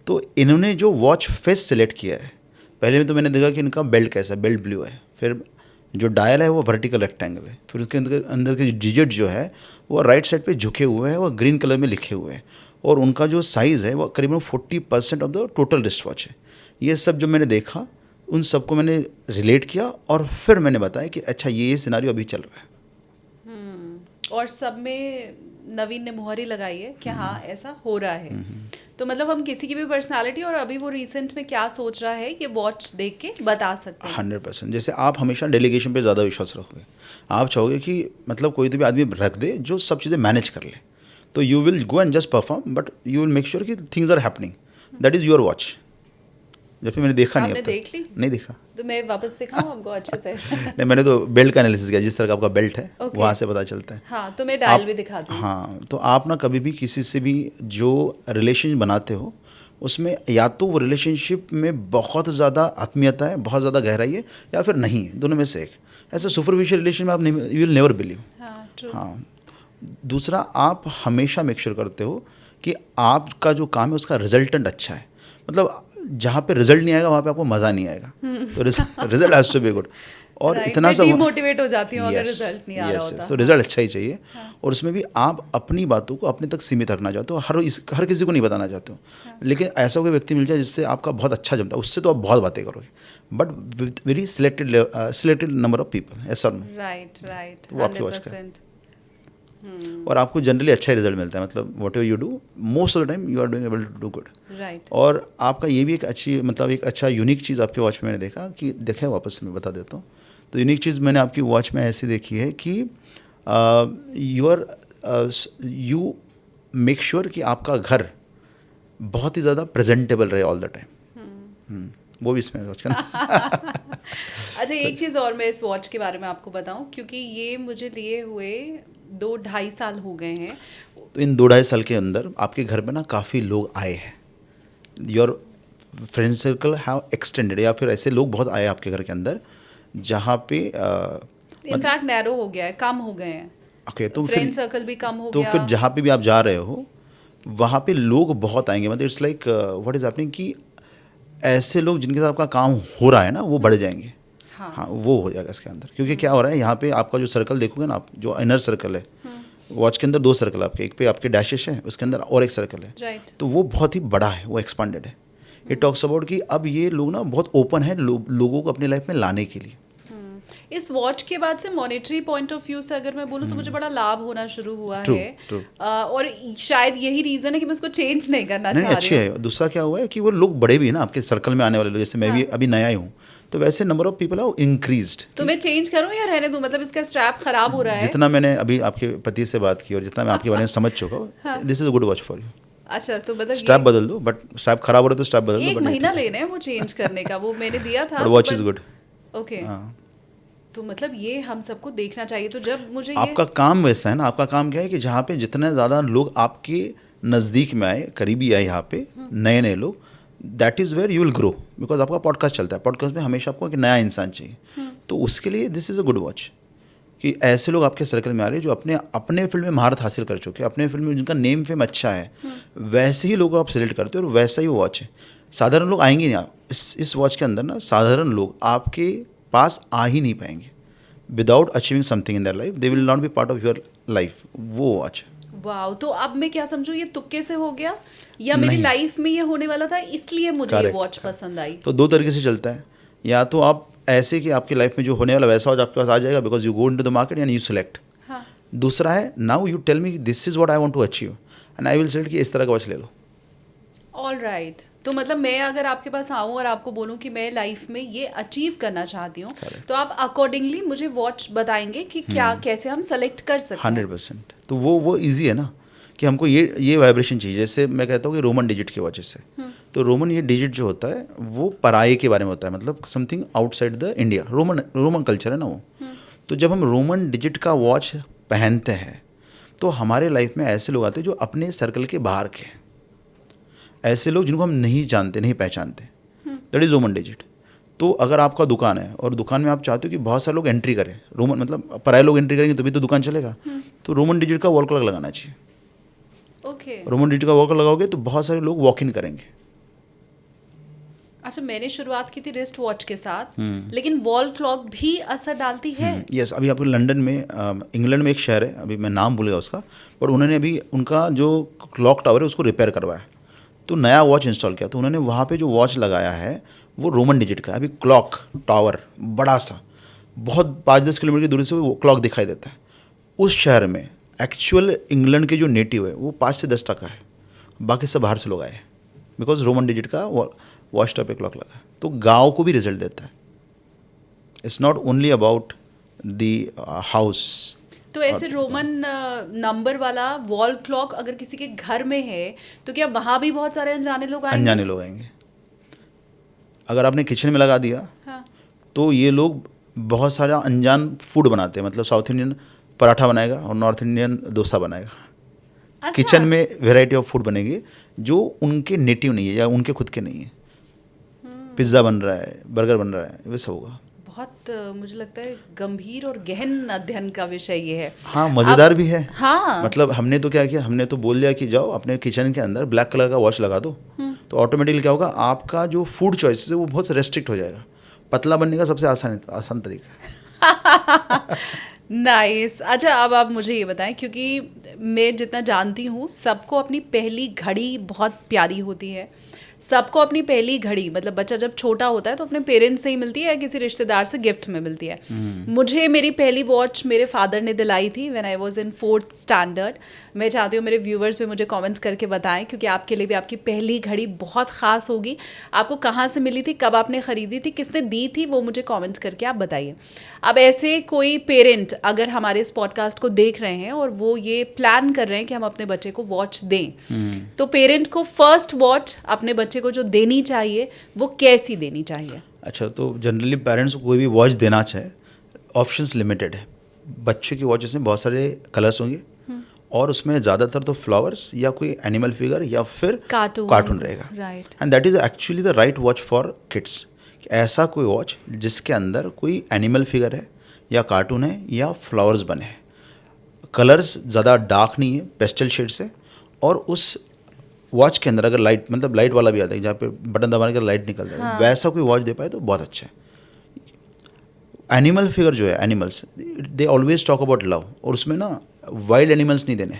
तो इन्होंने जो वॉच फेस सेलेक्ट किया है, पहले में तो मैंने देखा कि इनका बेल्ट कैसा है, बेल्ट ब्लू है, फिर जो डायल है वो वर्टिकल रेक्टेंगल है, फिर उसके अंदर के डिजिट जो है वो राइट साइड पे झुके हुए हैं, वो ग्रीन कलर में लिखे हुए हैं, और उनका जो साइज़ है वो करीबन 40% of the total wrist watch है। ये सब जो मैंने देखा, उन सबको मैंने रिलेट किया और फिर मैंने बताया कि अच्छा ये सिनारियो अभी चल रहा है। और सब में नवीन ने मुहर ही लगाई है कि हाँ ऐसा हो रहा है। तो मतलब हम किसी की भी पर्सनालिटी और अभी वो रिसेंट में क्या सोच रहा है ये वॉच देख के बता सकते हैं। 100%। जैसे आप हमेशा डेलीगेशन पे ज़्यादा विश्वास रखोगे, आप चाहोगे कि मतलब कोई तो भी आदमी रख दे जो सब चीज़ें मैनेज कर ले, तो you will go and just perform, but you will make sure कि things are happening. That is your watch. जब फिर मैंने देखा नहीं, आपने अब तक देख ली? नहीं देखा। तो मैं वापस दिखाऊं आपको अच्छे से? नहीं, मैंने तो बेल्ट का एनालिसिस किया, जिस तरह का आपका बेल्ट है Okay. वहाँ से पता चलता है। हाँ, तो मैं डायल आप- भी दिखाती हूँ। हाँ, तो आप ना कभी भी किसी से भी जो रिलेशन बनाते हो उसमें या तो वो रिलेशनशिप में बहुत ज़्यादा आत्मीयता है, बहुत ज़्यादा गहराई है, या फिर नहीं है, दोनों में से एक। ऐसे सुपरफिशियल रिलेशन में आप यू विल नेवर बिलीव। हाँ, ट्रू। हाँ। दूसरा, आप हमेशा मेक श्योर करते हो कि आपका जो काम है उसका रिजल्टेंट अच्छा है। मतलब जहाँ पे रिजल्ट नहीं आएगा वहाँ पे आपको मज़ा नहीं आएगा। तो result has to be good. और Right, इतना मैं सब डिमोटिवेट हो जाती हूँ अगर रिजल्ट नहीं आ रहा होता। तो रिजल्ट अच्छा ही चाहिए। और उसमें भी आप अपनी बातों को अपने तक सीमित रखना चाहते हो, हर किसी को नहीं बताना चाहते हो। लेकिन ऐसा कोई व्यक्ति मिल जाए जिससे आपका बहुत अच्छा जमता है, उससे तो आप बहुत बातें करोगे, but with very selected number of people. ऐसा नहीं। राइट, वो आपकी वॉच का 100%। और आपको जनरली अच्छा रिजल्ट मिलता है। मतलब whatever you do, most of the time you are doing able to do good. Right. और आपका ये भी एक अच्छी, मतलब एक अच्छा यूनिक चीज़ आपके वॉच में मैंने देखा कि देखे, वापस मैं बता देता हूँ। तो यूनिक चीज़ मैंने आपकी वॉच में ऐसी देखी है कि यू मेक श्योर कि आपका घर बहुत ही ज़्यादा प्रेजेंटेबल रहे ऑल द टाइम। वो भी इसमें वॉच का अच्छा, एक चीज़ और मैं इस वॉच के बारे में आपको बताऊं, क्योंकि ये मुझे लिए हुए 2-2.5 साल हो गए हैं। तो इन 2-2.5 साल के अंदर आपके घर में ना काफ़ी लोग आए हैं। Your friend circle have extended, या फिर ऐसे लोग बहुत आए आपके घर के अंदर जहाँ पे इनफैक्ट नैरो हो गया है, कम हो गए हैं। ओके। तो फ्रेंड सर्कल भी कम हो तो गया। फिर जहाँ पे भी आप जा रहे हो वहाँ पे लोग बहुत आएंगे। मतलब it's like what is happening कि ऐसे लोग जिनके साथ आपका काम हो रहा है ना, वो बढ़ जाएंगे। हाँ, वो हो जाएगा इसके अंदर। क्योंकि क्या हो रहा है यहाँ पे, आपका जो सर्कल देखोगे ना आप, जो इनर सर्कल है, वॉच के अंदर 2 सर्कल आपके, एक पे आपके डैशेस है, उसके अंदर और एक सर्कल है। राइट। तो वो बहुत ही बड़ा है, वो एक्सपांडेड है। इट टॉक्स अबाउट कि अब ये लोग ना बहुत ओपन है लोगों को अपनी लाइफ में लाने के लिए। इस वॉच के बाद से मॉनेटरी पॉइंट ऑफ व्यू से अगर मैं बोलूँ तो मुझे बड़ा लाभ होना शुरू हुआ True, है। true. और शायद यही रीज़न है कि मैं उसको चेंज नहीं करना नहीं, चाह अच्छी रही हूँ। है। दूसरा क्या हुआ है कि वो लोग बड़े भी हैं ना आपके सर्कल में आने वाले लोग। जैसे मैं भी अभी नया ही हूँ, तो वैसे नंबर ऑफ पीपल है इंक्रीज्ड। तो मैं चेंज करूँ या रहने दूँ? मतलब इसका स्ट्रैप खराब हो रहा है। जितना मैंने अभी आपके पति से बात की और जितना मैं आपके बारे में समझ चुका हूँ, this is a good watch for you. अच्छा, तो मतलब स्ट्रैप बदल दो, बट स्ट्रैप खराब हो रहा है तो स्ट्रैप बदल दो। एक महीना लेना है वो चेंज करने का, वो मैंने दिया था। Watch is good. ओके। तो मतलब ये हम सबको देखना चाहिए। तो जब मुझे आपका काम वैसा है ना, आपका काम क्या है कि जहाँ पे जितने ज़्यादा लोग आपके नज़दीक में आए, करीबी आए यहाँ पे, नए नए लोग, that is where you will grow. Because आपका पॉडकास्ट चलता है, पॉडकास्ट में हमेशा आपको एक नया इंसान चाहिए। तो उसके लिए this is a good watch कि ऐसे लोग आपके सर्कल में आ रहे हैं जो अपने फील्ड में महारत हासिल कर चुके हैं, अपने फील्ड में जिनका नेम फेम अच्छा है, वैसे ही लोग आप सिलेक्ट करते हो और वैसा ही वो वॉच है। साधारण लोग आएंगे नहीं। आप इस वॉच के अंदर ना साधारण लोग आपके पास आ ही नहीं पाएंगे। Without achieving something in their life, they will not be part of your life. वो वॉच। वाओ, तो अब मैं क्या समझूं, ये तुक्के से हो गया या मेरी लाइफ में ये होने वाला था इसलिए मुझे ये वॉच पसंद आई? तो 2 तरीके से चलता है। या तो आप ऐसे कि आपकी लाइफ में जो होने वाला वैसा वॉच आपके पास आ जाएगा, because you go into the market and you select. हाँ। दूसरा है, now you tell me this is what I want to achieve and I will select कि इस तरह का वॉच ले लो। All right. तो मतलब मैं अगर आपके पास आऊँ और आपको बोलूँ कि मैं लाइफ में ये अचीव करना चाहती हूँ, तो आप अकॉर्डिंगली मुझे वॉच बताएंगे कि क्या कैसे हम सेलेक्ट कर सकते हैं। 100%। तो वो ईजी है ना कि हमको ये वाइब्रेशन चाहिए। जैसे मैं कहता हूँ कि रोमन डिजिट की वॉचेस है, तो रोमन ये डिजिट जो होता है वो पराये के बारे में होता है, मतलब something outside the India. Roman culture है ना वो। तो जब हम रोमन डिजिट का वॉच पहनते हैं तो हमारे लाइफ में ऐसे लोग आते हैं जो अपने सर्कल के बाहर के हैं, ऐसे लोग जिनको हम नहीं जानते, नहीं पहचानते। That is Roman digit. तो अगर आपका दुकान है और दुकान में आप चाहते हो कि बहुत सारे लोग एंट्री करें, रोमन मतलब पराये लोग एंट्री करेंगे तभी तो दुकान चलेगा, तो रोमन डिजिट का वॉल क्लॉक लगाना चाहिए। ओके। रोमन डिजिट का वॉल क्लॉक लगाओगे तो बहुत सारे लोग वॉक इन करेंगे। अच्छा, मैंने शुरुआत की थी रिस्ट वॉच के साथ, लेकिन वॉल क्लॉक भी असर डालती है? यस। अभी आपको लंदन में, इंग्लैंड में एक शहर है, अभी मैं नाम भूल गया उसका, पर उन्होंने अभी उनका जो क्लॉक टावर है उसको रिपेयर करवाया, तो नया वॉच इंस्टॉल किया। तो उन्होंने वहाँ पे जो वॉच लगाया है वो रोमन डिजिट का है। अभी क्लॉक टावर बड़ा सा, बहुत 5-10 किलोमीटर की दूरी से वो क्लॉक दिखाई देता है। उस शहर में एक्चुअल इंग्लैंड के जो नेटिव है वो 5 से 10% है, बाकी सब बाहर से लोग आए हैं, बिकॉज रोमन डिजिट का वॉच टावर पे क्लॉक लगा है। तो गाँव को भी रिजल्ट देता है। It's not only about the house. तो ऐसे रोमन नंबर वाला वॉल क्लॉक अगर किसी के घर में है तो क्या वहाँ भी बहुत सारे अनजाने लोग आएंगे? अनजाने लोग आएंगे। अगर आपने किचन में लगा दिया, हाँ। तो ये लोग बहुत सारा अनजान फूड बनाते हैं। मतलब साउथ इंडियन पराठा बनाएगा और नॉर्थ इंडियन डोसा बनाएगा, अच्छा। किचन में वैरायटी ऑफ फूड बनेगी जो उनके नेटिव नहीं है या उनके खुद के नहीं है। पिज्ज़ा बन रहा है, बर्गर बन रहा है, वैसा होगा। बहुत मुझे लगता है गंभीर और गहन अध्ययन का विषय ये है। हाँ, मज़ेदार अब- भी है। हाँ, मतलब हमने तो क्या किया, हमने तो बोल दिया कि जाओ अपने किचन के अंदर ब्लैक कलर का वॉच लगा दो, तो ऑटोमेटिकली क्या होगा, आपका जो फूड चॉइस है वो बहुत रेस्ट्रिक्ट हो जाएगा। पतला बनने का सबसे आसान तरीका। नाइस। अच्छा, अब आप मुझे ये बताएं, क्योंकि मैं जितना जानती हूँ सबको अपनी पहली घड़ी बहुत प्यारी होती है। सबको अपनी पहली घड़ी, मतलब बच्चा जब छोटा होता है तो अपने पेरेंट्स से ही मिलती है या किसी रिश्तेदार से गिफ्ट में मिलती है। मुझे मेरी पहली वॉच मेरे फादर ने दिलाई थी when I was in 4th standard. मैं चाहती हूँ मेरे व्यूवर्स भी मुझे कमेंट्स करके बताएं, क्योंकि आपके लिए भी आपकी पहली घड़ी बहुत ख़ास होगी। आपको कहाँ से मिली थी, कब आपने ख़रीदी थी, किसने दी थी, वो मुझे कमेंट्स करके आप बताइए। अब ऐसे कोई पेरेंट अगर हमारे इस पॉडकास्ट को देख रहे हैं और वो ये प्लान कर रहे हैं कि हम अपने बच्चे को वॉच दें, तो पेरेंट को फर्स्ट वॉच अपने बच्चे को जो देनी चाहिए वो कैसी देनी चाहिए? अच्छा, तो जनरली पेरेंट्स को कोई भी वॉच देना चाहे, ऑप्शंस लिमिटेड है। बच्चे की वॉचेस में बहुत सारे कलर्स होंगे और उसमें ज़्यादातर तो फ्लावर्स या कोई एनिमल फिगर या फिर कार्टून रहेगा। Right. And that is actually the right watch for kids. ऐसा कोई वॉच जिसके अंदर कोई एनिमल फिगर है या कार्टून है या फ्लावर्स बने हैं। कलर्स ज़्यादा डार्क नहीं है, पेस्टल शेड्स है। और उस वॉच के अंदर अगर लाइट, मतलब लाइट वाला भी आता है जहाँ पे बटन दबाने का लाइट निकलता है, वैसा कोई वॉच दे पाए तो बहुत अच्छा है। एनिमल फिगर जो है, animals they always talk about love, और उसमें ना वाइल्ड एनिमल्स नहीं देने,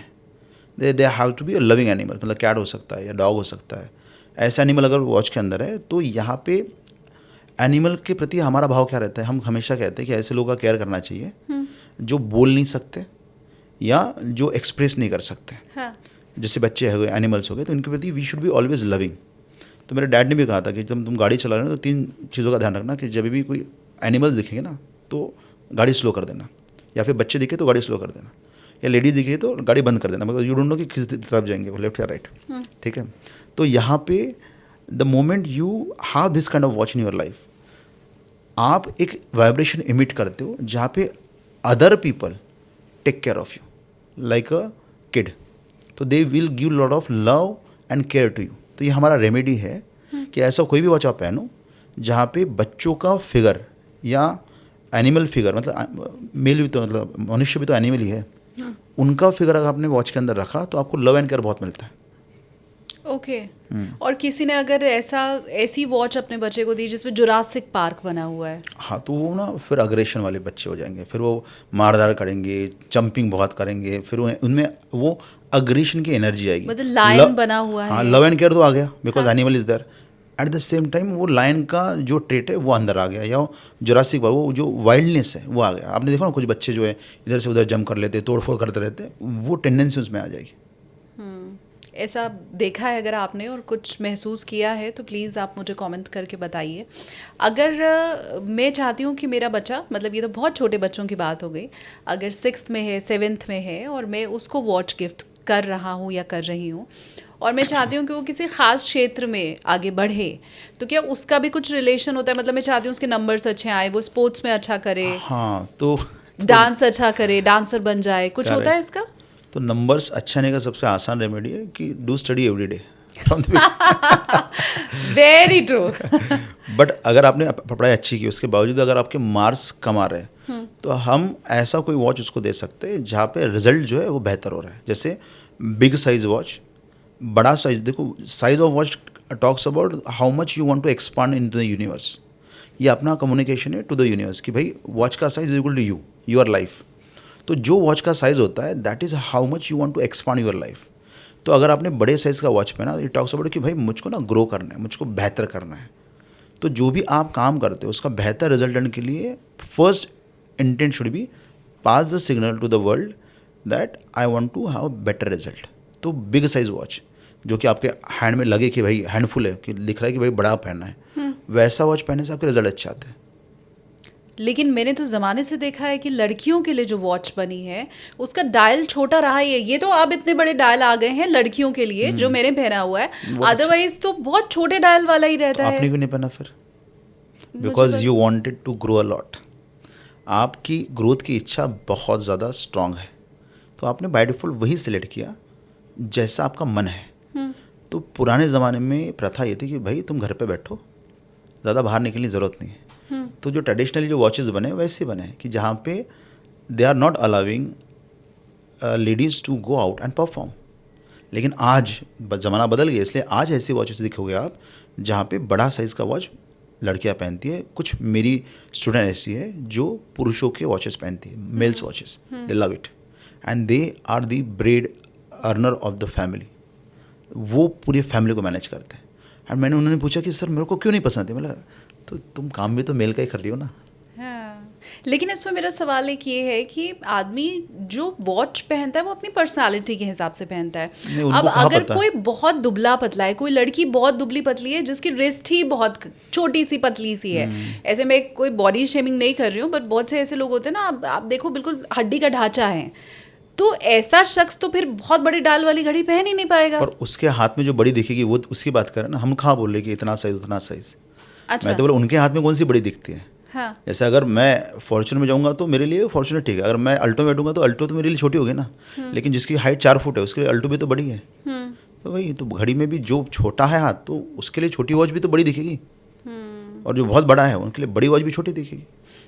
they have to be a loving animal. मतलब कैट हो सकता है या डॉग हो सकता है। ऐसा एनिमल अगर वॉच के अंदर है तो यहाँ पे एनिमल के प्रति हमारा भाव क्या रहता है। हम हमेशा कहते हैं कि ऐसे लोगों का केयर करना चाहिए जो बोल नहीं सकते या जो एक्सप्रेस नहीं कर सकते। हाँ। जैसे बच्चे हो गए, एनिमल्स हो गए, तो इनके प्रति we should be always loving. तो मेरे डैड ने भी कहा था कि जब तुम गाड़ी चला रहे हो तो 3 चीज़ों का ध्यान रखना कि जब भी कोई एनिमल्स दिखेंगे ना तो गाड़ी स्लो कर देना, या फिर बच्चे दिखे तो गाड़ी स्लो कर देना, या लेडी दिखे तो गाड़ी बंद कर देना, बिकॉज यू डोंट नो कि किस तरफ जाएंगे, वो लेफ्ट या राइट। ठीक है। तो यहाँ पे the moment you have this kind of watch in your life, आप एक वाइब्रेशन इमिट करते हो जहाँ पे other people take care of you like a kid. तो they will give lot of love and care to you. तो ये हमारा रेमेडी है कि ऐसा कोई भी वॉच आप पहनो जहाँ पे बच्चों का फिगर या एनिमल फिगर, मतलब मेल भी तो, मतलब मनुष्य भी तो एनिमल ही है, उनका फिगर अगर आपने वॉच के अंदर रखा तो आपको लव एंड केयर बहुत मिलता है। ओके। और किसी ने अगर ऐसी वॉच अपने बच्चे को दी जिसमें जुरासिक पार्क बना हुआ है, हाँ, तो वो ना फिर अग्रेशन वाले बच्चे हो जाएंगे, फिर वो मारदार करेंगे, जंपिंग बहुत करेंगे, फिर उनमें वो अग्रेशन की एनर्जी आएगी। मतलब लायन बना हुआ हाँ, है। लव एंड केयर तो आ गया because animal is there. At the same time वो लायन का जो ट्रेट है वो अंदर आ गया, या जुरासिक वो जो वाइल्डनेस है वो आ गया। आपने देखा ना कुछ बच्चे जो है इधर से उधर जंप कर लेते, तोड़फोड़ करते रहते, वो टेंडेंसी उसमें आ जाएगी। ऐसा देखा है अगर आपने और कुछ महसूस किया है तो प्लीज़ आप मुझे कमेंट करके बताइए। अगर मैं चाहती हूँ कि मेरा बच्चा, मतलब ये तो बहुत छोटे बच्चों की बात हो गई, अगर 6th में है, 7th में है और मैं उसको वॉच गिफ्ट कर रहा हूँ या कर रही हूँ और मैं चाहती हूँ कि वो किसी ख़ास क्षेत्र में आगे बढ़े, तो क्या उसका भी कुछ रिलेशन होता है? मतलब मैं चाहती हूँ उसके नंबर्स अच्छे आए, वो स्पोर्ट्स में अच्छा करे, हाँ, तो डांस अच्छा करे, डांसर बन जाए, कुछ होता है इसका? तो नंबर्स अच्छा आने का सबसे आसान रेमेडी है कि do study every day from the very true. But अगर आपने पढ़ाई अच्छी की उसके बावजूद अगर आपके मार्क्स कम आ रहे हैं तो हम ऐसा कोई वॉच उसको दे सकते हैं जहाँ पे रिजल्ट जो है वो बेहतर हो रहा है। जैसे बिग साइज वॉच, बड़ा साइज। देखो, size of watch talks about how much you want to expand in to the universe. ये अपना कम्युनिकेशन है टू द यूनिवर्स कि भाई वॉच का size equal to you, your life. तो जो वॉच का साइज़ होता है that is how much you want to expand your life. तो अगर आपने बड़े साइज़ का वॉच पहना, इट टॉक्स अबाउट कि भाई मुझको ना ग्रो करना है, मुझको बेहतर करना है। तो जो भी आप काम करते हो उसका बेहतर रिजल्ट लेने के लिए first intent should be pass the signal to the world that I want to have better result. तो बिग साइज़ वॉच जो कि आपके हैंड में लगे कि भाई हैंडफुल है, कि दिख रहा है कि भाई बड़ा पहनना है, वैसा वॉच पहनने से आपके रिजल्ट अच्छे आते हैं। लेकिन मैंने तो ज़माने से देखा है कि लड़कियों के लिए जो वॉच बनी है उसका डायल छोटा रहा है। ये तो अब इतने बड़े डायल आ गए हैं लड़कियों के लिए जो मैंने पहना हुआ है, अदरवाइज तो बहुत छोटे डायल वाला ही रहता है। आपने क्यों नहीं पहना फिर? Because you wanted to grow a lot. आपकी ग्रोथ की इच्छा बहुत ज़्यादा स्ट्रांग है, तो आपने बाय डिफ़ॉल्ट वही सिलेक्ट किया जैसा आपका मन है। तो पुराने ज़माने में प्रथा ये थी कि भाई तुम घर पे बैठो, ज़्यादा बाहर निकलने की ज़रूरत नहीं है। तो जो ट्रेडिशनली जो वॉचेस बने वैसे बने हैं कि जहाँ पे they are not allowing ladies to go out and perform. लेकिन आज ज़माना बदल गया, इसलिए आज ऐसी वॉचेस दिखोगे आप जहाँ पे बड़ा साइज़ का वॉच लड़कियाँ पहनती है। कुछ मेरी स्टूडेंट ऐसी है जो पुरुषों के वॉचेस पहनती है, males watches, they love it and they are the bread earner of the family. वो पूरी फैमिली को मैनेज करते हैं। एंड मैंने उन्होंने पूछा कि सर मेरे को क्यों नहीं पसंद है। मतलब तो तुम काम भी तो मेल का ही कर रही हो ना। हाँ, लेकिन इसमें मेरा सवाल एक ये है कि आदमी जो वॉच पहनता है वो अपनी पर्सनालिटी के हिसाब से पहनता है। नहीं, उनको अब कहाँ अगर पता है? कोई बहुत दुबला पतला है, कोई लड़की बहुत दुबली पतली है जिसकी रिस्ट ही बहुत छोटी सी पतली सी है, ऐसे में कोई बॉडी शेमिंग नहीं कर रही हूँ, बट बहुत से ऐसे लोग होते हैं ना, आप देखो बिल्कुल हड्डी का ढांचा है, तो ऐसा शख्स तो फिर बहुत बड़ी डाल वाली घड़ी पहन ही नहीं पाएगा। पर उसके हाथ में जो बड़ी दिखेगी वो उसकी बात करें ना। हम कहाँ बोल रहे कि इतना साइज उतना साइज। अच्छा। मैं तो बोला उनके हाथ में कौन सी बड़ी दिखती है। हाँ। जैसे अगर मैं फॉर्चूनर में जाऊंगा तो मेरे लिए फॉर्चूनर ठीक है, अगर मैं अल्टो में बैठूंगा तो अल्टो तो मेरे लिए छोटी होगी ना। लेकिन जिसकी हाइट 4 फुट है उसके लिए अल्टो भी तो बड़ी है। तो वही तो घड़ी में भी जो छोटा है हाथ तो उसके लिए छोटी वॉच भी तो बड़ी दिखेगी, और जो बहुत बड़ा है उनके लिए बड़ी वॉच भी छोटी दिखेगी।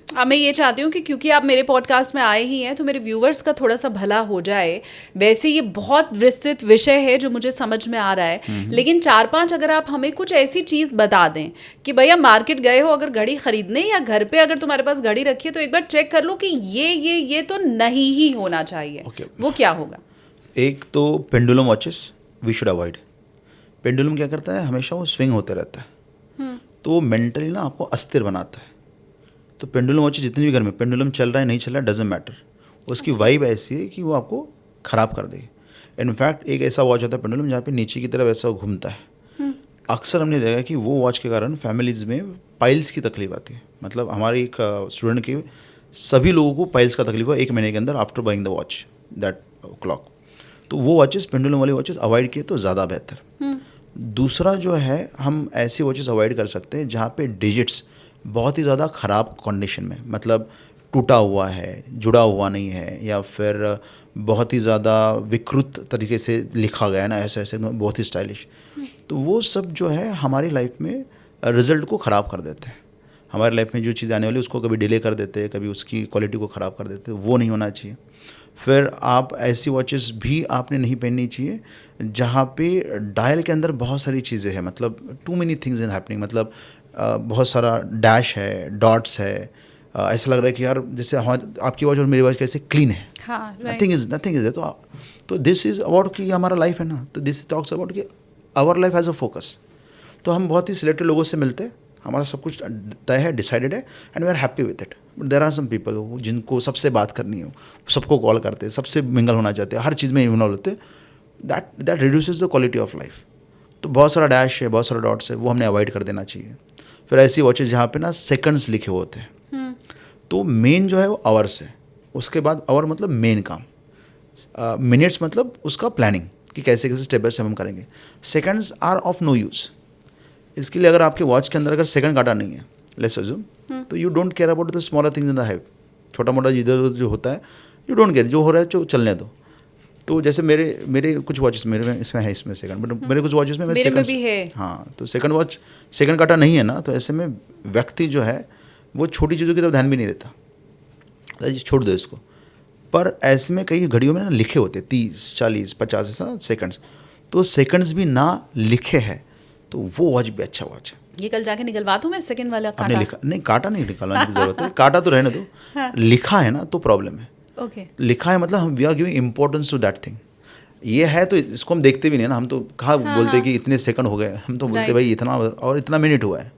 अब मैं ये चाहती हूँ कि क्योंकि आप मेरे पॉडकास्ट में आए ही हैं तो मेरे व्यूवर्स का थोड़ा सा भला हो जाए। वैसे ये बहुत विस्तृत विषय है जो मुझे समझ में आ रहा है, लेकिन 4-5 अगर आप हमें कुछ ऐसी चीज़ बता दें कि भैया मार्केट गए हो अगर घड़ी खरीदने, या घर पे अगर तुम्हारे पास घड़ी रखी है तो एक बार चेक कर लो कि ये तो नहीं ही होना चाहिए। Okay. वो क्या होगा? एक तो pendulum watches we should avoid. Pendulum क्या करता है, हमेशा वो स्विंग होते रहता है, तो वो मेंटली ना आपको अस्थिर बनाता है। तो पेंडुलम वॉचेस जितनी भी घर में पेंडुलम चल रहा है नहीं चल रहा है डजेंट मैटर, उसकी वाइब ऐसी है कि वो आपको ख़राब कर देगी। इनफैक्ट एक ऐसा वॉच होता है पेंडुलम जहाँ पे नीचे की तरफ ऐसा घूमता है। अक्सर हमने देखा कि वो वॉच के कारण फैमिलीज़ में पाइल्स की तकलीफ आती है। मतलब हमारे एक स्टूडेंट के सभी लोगों को पाइल्स का तकलीफ हुआ 1 महीने के अंदर after buying the watch that clock. तो वो वॉचेस पेंडुलम वाली वॉचेस अवॉइड किए तो ज़्यादा बेहतर। दूसरा जो है, हम ऐसी वॉचेस अवॉइड कर सकते हैं जहाँ पे डिजिट्स बहुत ही ज़्यादा ख़राब कंडीशन में, मतलब टूटा हुआ है, जुड़ा हुआ नहीं है, या फिर बहुत ही ज़्यादा विकृत तरीके से लिखा गया है ना, ऐसे ऐसे बहुत ही स्टाइलिश। तो वो सब जो है हमारी लाइफ में रिज़ल्ट को ख़राब कर देते हैं। हमारी लाइफ में जो चीज़ आने वाली उसको कभी डिले कर देते हैं, कभी उसकी क्वालिटी को ख़राब कर देते हैं। वो नहीं होना चाहिए। फिर आप ऐसी वॉचेस भी आपने नहीं पहननी चाहिए जहाँ पे डायल के अंदर बहुत सारी चीज़ें हैं, मतलब too many things in happening, मतलब बहुत सारा डैश है, डॉट्स है। ऐसा लग रहा है कि यार जैसे हमारी आपकी वॉच और मेरी वॉच कैसे क्लीन है, नथिंग इज तो दिस इज़ अबाउट कि हमारा लाइफ है ना, तो दिस टॉक्स अबाउट कि our life has a focus. तो हम बहुत ही सिलेक्टेड लोगों से मिलते हैं, हमारा सब कुछ तय है, डिसाइडेड है, and we are happy with it. But there are some people जिनको सबसे बात करनी हो, सबको कॉल करते हैं, सबसे मिंगल होना चाहते हैं, हर चीज़ में इन्वॉल्व होते हैं, that reduces the quality of life. तो बहुत सारा डैश है, बहुत सारा डॉट्स है, वो हमने अवॉइड कर देना चाहिए। फिर ऐसी वॉचेस जहाँ पे ना सेकंड्स लिखे होते हैं, तो मेन जो है वो आवर्स है, उसके बाद आवर मतलब मेन काम, मिनट्स मतलब उसका प्लानिंग कि कैसे कैसे स्टेप बाय स्टेप हम करेंगे। Seconds are of no use. इसके लिए अगर आपके वॉच के अंदर अगर सेकंड काटा नहीं है, लेट्स अज्यूम, तो you don't care about the smaller things in the hive. छोटा मोटा इधर जो होता है यू डोंट केयर, जो हो रहा है जो चलने दो। तो जैसे मेरे कुछ वॉचेस मेरे में इसमें है, इसमें सेकंड, बट मेरे कुछ वॉचेस में मेरे में भी है। हाँ, तो सेकंड वॉच सेकंड काटा नहीं है ना, तो ऐसे में व्यक्ति जो है वो छोटी चीज़ों की तरफ ध्यान भी नहीं देता, तो छोड़ दो इसको। पर ऐसे में कई घड़ियों में ना लिखे होते 30, 40, 50 ऐसा सेकंड्स, तो सेकंड्स भी ना लिखे हैं तो वो वॉच भी अच्छा वॉच है। ये कल जाके निकलवा दूं मैं सेकंड वाला काटा? आपने लिखा नहीं, काटा नहीं निकालने की जरूरत है, काटा तो रहने दो। हाँ। लिखा है ना तो प्रॉब्लम है। ओके। लिखा है मतलब हम we are giving importance to that thing. ये है तो इसको हम देखते भी नहीं ना, हम तो कहाँ बोलते कि इतने सेकंड हो गए, हम तो बोलते भाई इतना और इतना मिनट हुआ है।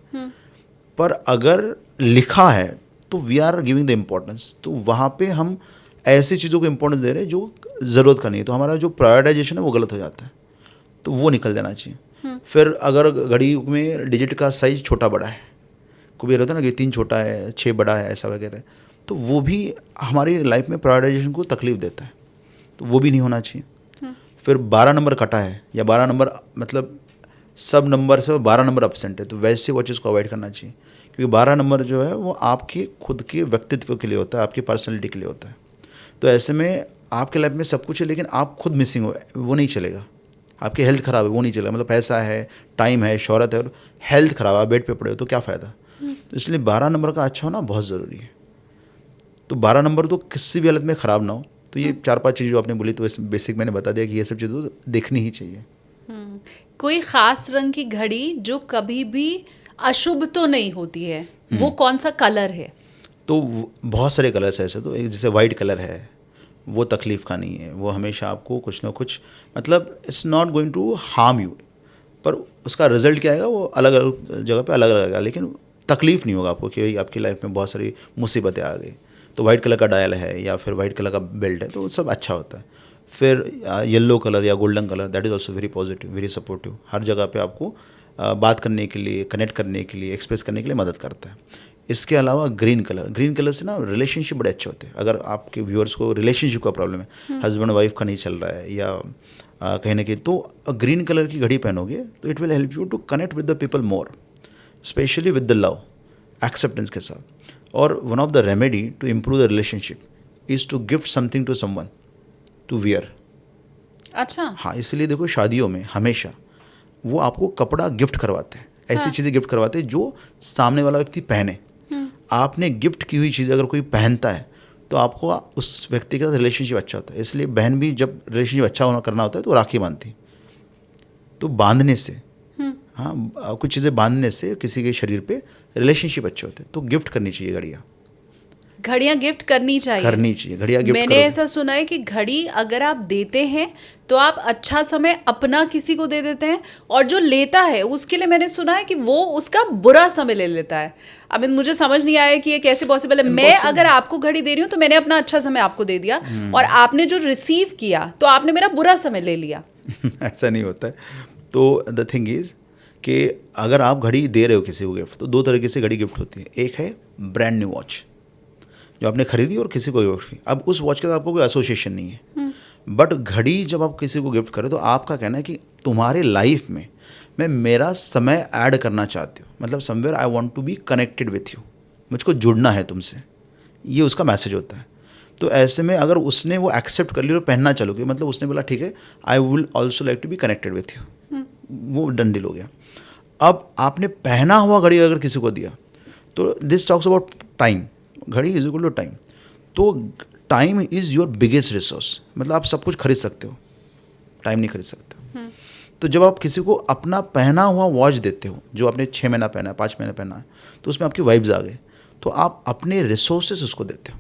पर अगर लिखा है तो we are giving the importance, तो वहाँ पे हम ऐसी चीज़ों को इम्पोर्टेंस दे रहे हैं जो ज़रूरत का नहीं है, तो हमारा जो प्रायोरिटाइजेशन है वो गलत हो जाता है, तो वो निकल जाना चाहिए। फिर अगर घड़ी में डिजिट का साइज छोटा बड़ा है, को भी रहता है ना कि 3 छोटा है 6 बड़ा है ऐसा वगैरह, तो वो भी हमारी लाइफ में प्रायोरिटाइजेशन को तकलीफ देता है, तो वो भी नहीं होना चाहिए। फिर 12 नंबर कटा है या 12 नंबर मतलब सब नंबर से 12 नंबर अपसेंट है, तो वैसे वॉचेस को अवॉइड करना चाहिए, क्योंकि 12 नंबर जो है वो आपके खुद के व्यक्तित्व के लिए होता है, आपकी पर्सनैलिटी के लिए होता है। तो ऐसे में आपके लाइफ में सब कुछ है लेकिन आप खुद मिसिंग हो, वो नहीं चलेगा। आपकी हेल्थ ख़राब है, वो नहीं चलेगा। मतलब पैसा है, टाइम है, शोहरत है और हेल्थ ख़राब है, आप बेड पे पड़े हो तो क्या फ़ायदा। तो इसलिए 12 नंबर का अच्छा होना बहुत ज़रूरी है। तो 12 नंबर तो किसी भी हालत में ख़राब ना हो। तो ये 4-5 चीज़ जो आपने बोली तो बेसिक मैंने बता दिया कि ये सब चीज़ें तो देखनी ही चाहिए। कोई खास रंग की घड़ी जो कभी भी अशुभ तो नहीं होती है, वो कौन सा कलर है? तो बहुत सारे कलर्स हैं ऐसे। तो एक जैसे वाइट कलर है, वो तकलीफ़ का नहीं है, वो हमेशा आपको कुछ ना कुछ मतलब it's not going to harm you, पर उसका रिजल्ट क्या आएगा वो अलग अलग जगह पे अलग अलग आएगा, लेकिन तकलीफ़ नहीं होगा आपको कि भाई आपकी लाइफ में बहुत सारी मुसीबतें आ गई। तो वाइट कलर का डायल है या फिर वाइट कलर का बेल्ट है तो वो सब अच्छा होता है। फिर येलो कलर या golden colour, that is also very positive, very supportive. हर जगह पे आपको बात करने के लिए, कनेक्ट करने के लिए, एक्सप्रेस करने के लिए मदद करता है। इसके अलावा ग्रीन कलर से ना रिलेशनशिप बड़े अच्छे होते हैं। अगर आपके व्यूअर्स को रिलेशनशिप का प्रॉब्लम है, हस्बैंड वाइफ का नहीं चल रहा है या कहीं ना कहीं, तो ग्रीन कलर की घड़ी पहनोगे तो it will help you to connect with the people more, specially with the love, acceptance के साथ। और one of the remedy to improve the relationship is to gift something to someone to wear. अच्छा। हाँ, इसलिए देखो शादियों में हमेशा वो आपको कपड़ा गिफ्ट करवाते हैं, ऐसी चीज़ें गिफ्ट करवाते हैं जो सामने वाला व्यक्ति पहने। आपने गिफ्ट की हुई चीज़ अगर कोई पहनता है तो आपको उस व्यक्ति के साथ रिलेशनशिप अच्छा होता है। इसलिए बहन भी जब रिलेशनशिप अच्छा होना करना होता है तो राखी बांधती। तो बांधने से, हाँ, कुछ चीज़ें बांधने से किसी के शरीर पे रिलेशनशिप अच्छे होते हैं। तो गिफ्ट करनी चाहिए घड़ियां गिफ्ट करनी चाहिए। घड़ियाँ गिफ्ट मैंने ऐसा सुना है कि घड़ी अगर आप देते हैं तो आप अच्छा समय अपना किसी को दे देते हैं, और जो लेता है उसके लिए मैंने सुना है कि वो उसका बुरा समय ले लेता है। अब मुझे समझ नहीं आया कि ये कैसे पॉसिबल है। मैं अगर आपको घड़ी दे रही हूँ तो मैंने अपना अच्छा समय आपको दे दिया, और आपने जो रिसीव किया तो आपने मेरा बुरा समय ले लिया। ऐसा नहीं होता है। तो द थिंग इज़ कि अगर आप घड़ी दे रहे हो किसी को गिफ्ट, तो 2 तरीके से घड़ी गिफ्ट होती है। एक है ब्रांड न्यू वॉच जो आपने खरीदी और किसी को गिफ्ट की। अब उस वॉच के साथ आपको कोई एसोसिएशन नहीं है, बट घड़ी जब आप किसी को गिफ्ट करें तो आपका कहना है कि तुम्हारे लाइफ में मैं मेरा समय ऐड करना चाहती हूँ, मतलब somewhere I want to be connected with you, मुझको जुड़ना है तुमसे, ये उसका मैसेज होता है। तो ऐसे में अगर उसने वो एक्सेप्ट कर लिया और पहनना चालू किया, मतलब उसने बोला ठीक है I will also like to be connected with you, वो डन डील हो गया। अब आपने पहना हुआ घड़ी अगर किसी को दिया तो दिस टॉक्स अबाउट टाइम। घड़ी इज इक्वल टू टाइम। तो time is your biggest resource. मतलब आप सब कुछ खरीद सकते हो, टाइम नहीं खरीद सकते। तो जब आप किसी को अपना पहना हुआ वॉच देते हो जो आपने 6 महीना पहना है, 5 महीना पहना है, तो उसमें आपकी वाइब्स आ गए, तो आप अपने रिसोर्सेस उसको देते हो।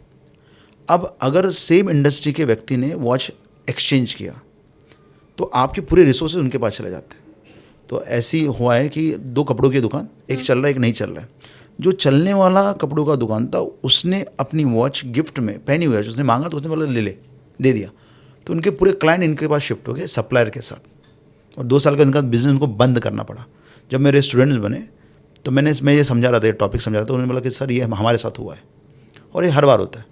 अब अगर सेम इंडस्ट्री के व्यक्ति ने वॉच एक्सचेंज किया तो आपके पूरे रिसोर्सेज उनके पास चले जाते हैं। तो ऐसी हुआ है कि 2 कपड़ों की दुकान, एक चल रहा है एक नहीं चल रहा है। जो चलने वाला कपड़ों का दुकान था उसने अपनी वॉच गिफ्ट में पहनी हुई है, उसने मांगा तो उसने बोला ले दे दिया। तो उनके पूरे क्लाइंट इनके पास शिफ्ट हो गए सप्लायर के साथ, और 2 साल का इनका बिजनेस उनको बंद करना पड़ा। जब मेरे स्टूडेंट्स बने तो मैं ये समझा रहा था, ये टॉपिक समझा रहा था, उन्होंने बोला कि सर ये हमारे साथ हुआ है और ये हर बार होता है।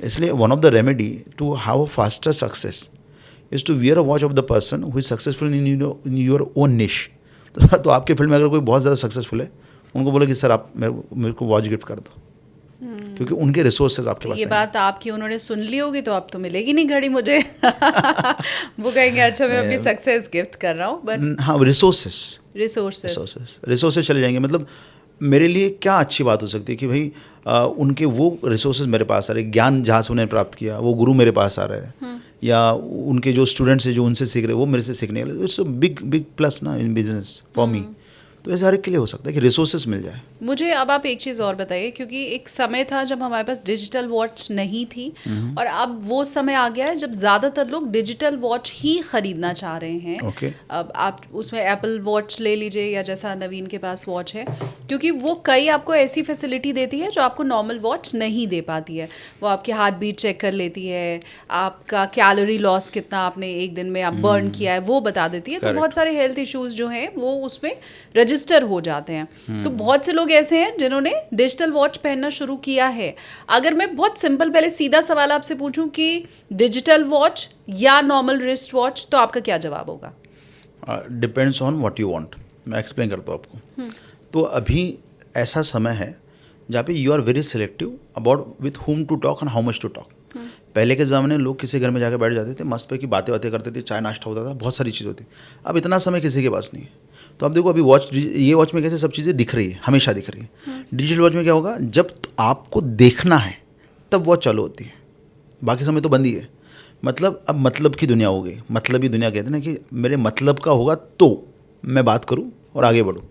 इसलिए one of the remedy to have a faster success is to wear a watch of the person who is successful in your own niche. तो आपके फील्ड में अगर कोई बहुत ज़्यादा सक्सेसफुल है, उनको बोले कि सर आप मेरे को वॉच गिफ्ट कर दो, क्योंकि उनके रिसोर्सेज आपके पास ये बात आपकी उन्होंने सुन ली होगी तो अब तो मिलेगी नहीं घड़ी मुझे। वो कहेंगे अच्छा मैं अपनी सक्सेस गिफ्ट कर रहा हूँ, बट हाँ रिसोर्सेज चले जाएंगे। मतलब मेरे लिए क्या अच्छी बात हो सकती है कि भाई उनके वो रिसोर्सेज मेरे पास आ रहे, ज्ञान जहाँ से उन्हें प्राप्त किया वो गुरु मेरे पास आ रहे हैं, या उनके जो स्टूडेंट्स हैं जो उनसे सीख रहे हैं वो मेरे से सीखने वाले। इट्स अ बिग प्लस ना इन बिजनेस फॉर मी। तो ऐसे हर एक के लिए हो सकता है कि रिसोर्सेज मिल जाए। मुझे अब आप एक चीज़ और बताइए, क्योंकि एक समय था जब हमारे पास डिजिटल वॉच नहीं थी, और अब वो समय आ गया है जब ज़्यादातर लोग डिजिटल वॉच ही ख़रीदना चाह रहे हैं। Okay. अब आप उसमें एप्पल वॉच ले लीजिए या जैसा नवीन के पास वॉच है, क्योंकि वो कई आपको ऐसी फैसिलिटी देती है जो आपको नॉर्मल वॉच नहीं दे पाती है। वो आपकी हार्ट बीट चेक कर लेती है, आपका कैलोरी लॉस कितना आपने एक दिन में आप बर्न किया है वो बता देती है। तो बहुत सारे हेल्थ इश्यूज़ जो हैं वो उसमें रजिस्टर हो जाते हैं। तो बहुत से लोग ऐसे हैं जिन्होंने डिजिटल वॉच पहनना शुरू किया है। अगर मैं बहुत सिंपल पहले सीधा सवाल आपसे पूछूं कि डिजिटल वॉच या नॉर्मल रिस्ट वॉच, तो आपका क्या जवाब होगा? Depends on what you want. मैं एक्सप्लेन करता हूँ आपको। तो अभी ऐसा समय है जहाँ पे you are very selective about with whom to talk and how much to talk. पहले के ज़माने में लोग किसी घर में जाकर बैठ जाते थे, मस्त पे की बातें करते थे, चाय नाश्ता होता था, बहुत सारी चीज़ होती। अब इतना समय किसी के पास नहीं है। तो अब देखो, अभी ये वॉच में कैसे सब चीज़ें दिख रही है, हमेशा दिख रही है। डिजिटल वॉच में क्या होगा, जब आपको देखना है तब वॉच चालू होती है, बाकी समय तो बंद ही है। मतलब अब मतलब की दुनिया हो गई। मतलबी दुनिया कहते हैं ना कि मेरे मतलब का होगा तो मैं बात करूं और आगे बढ़ूं।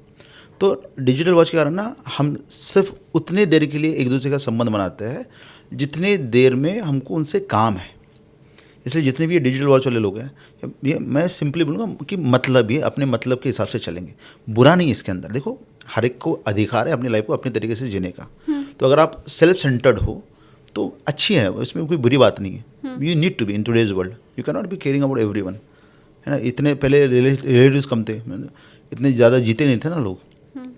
तो डिजिटल वॉच के कारण ना हम सिर्फ उतने देर के लिए एक दूसरे का संबंध बनाते हैं जितने देर में हमको उनसे काम है। इसलिए जितने भी ये डिजिटल वॉच वाले लोग हैं, ये मैं सिंपली बोलूँगा कि मतलब ये अपने मतलब के हिसाब से चलेंगे। बुरा नहीं इसके अंदर। देखो, हर एक को अधिकार है अपनी लाइफ को अपने तरीके से जीने का। तो अगर आप सेल्फ सेंटर्ड हो तो अच्छी है, इसमें कोई बुरी बात नहीं है। You need to be in today's world, you can not be caring about everyone, है ना। इतने पहले रिलेटिव्स कम थे, इतने ज़्यादा जीते नहीं थे ना लोग,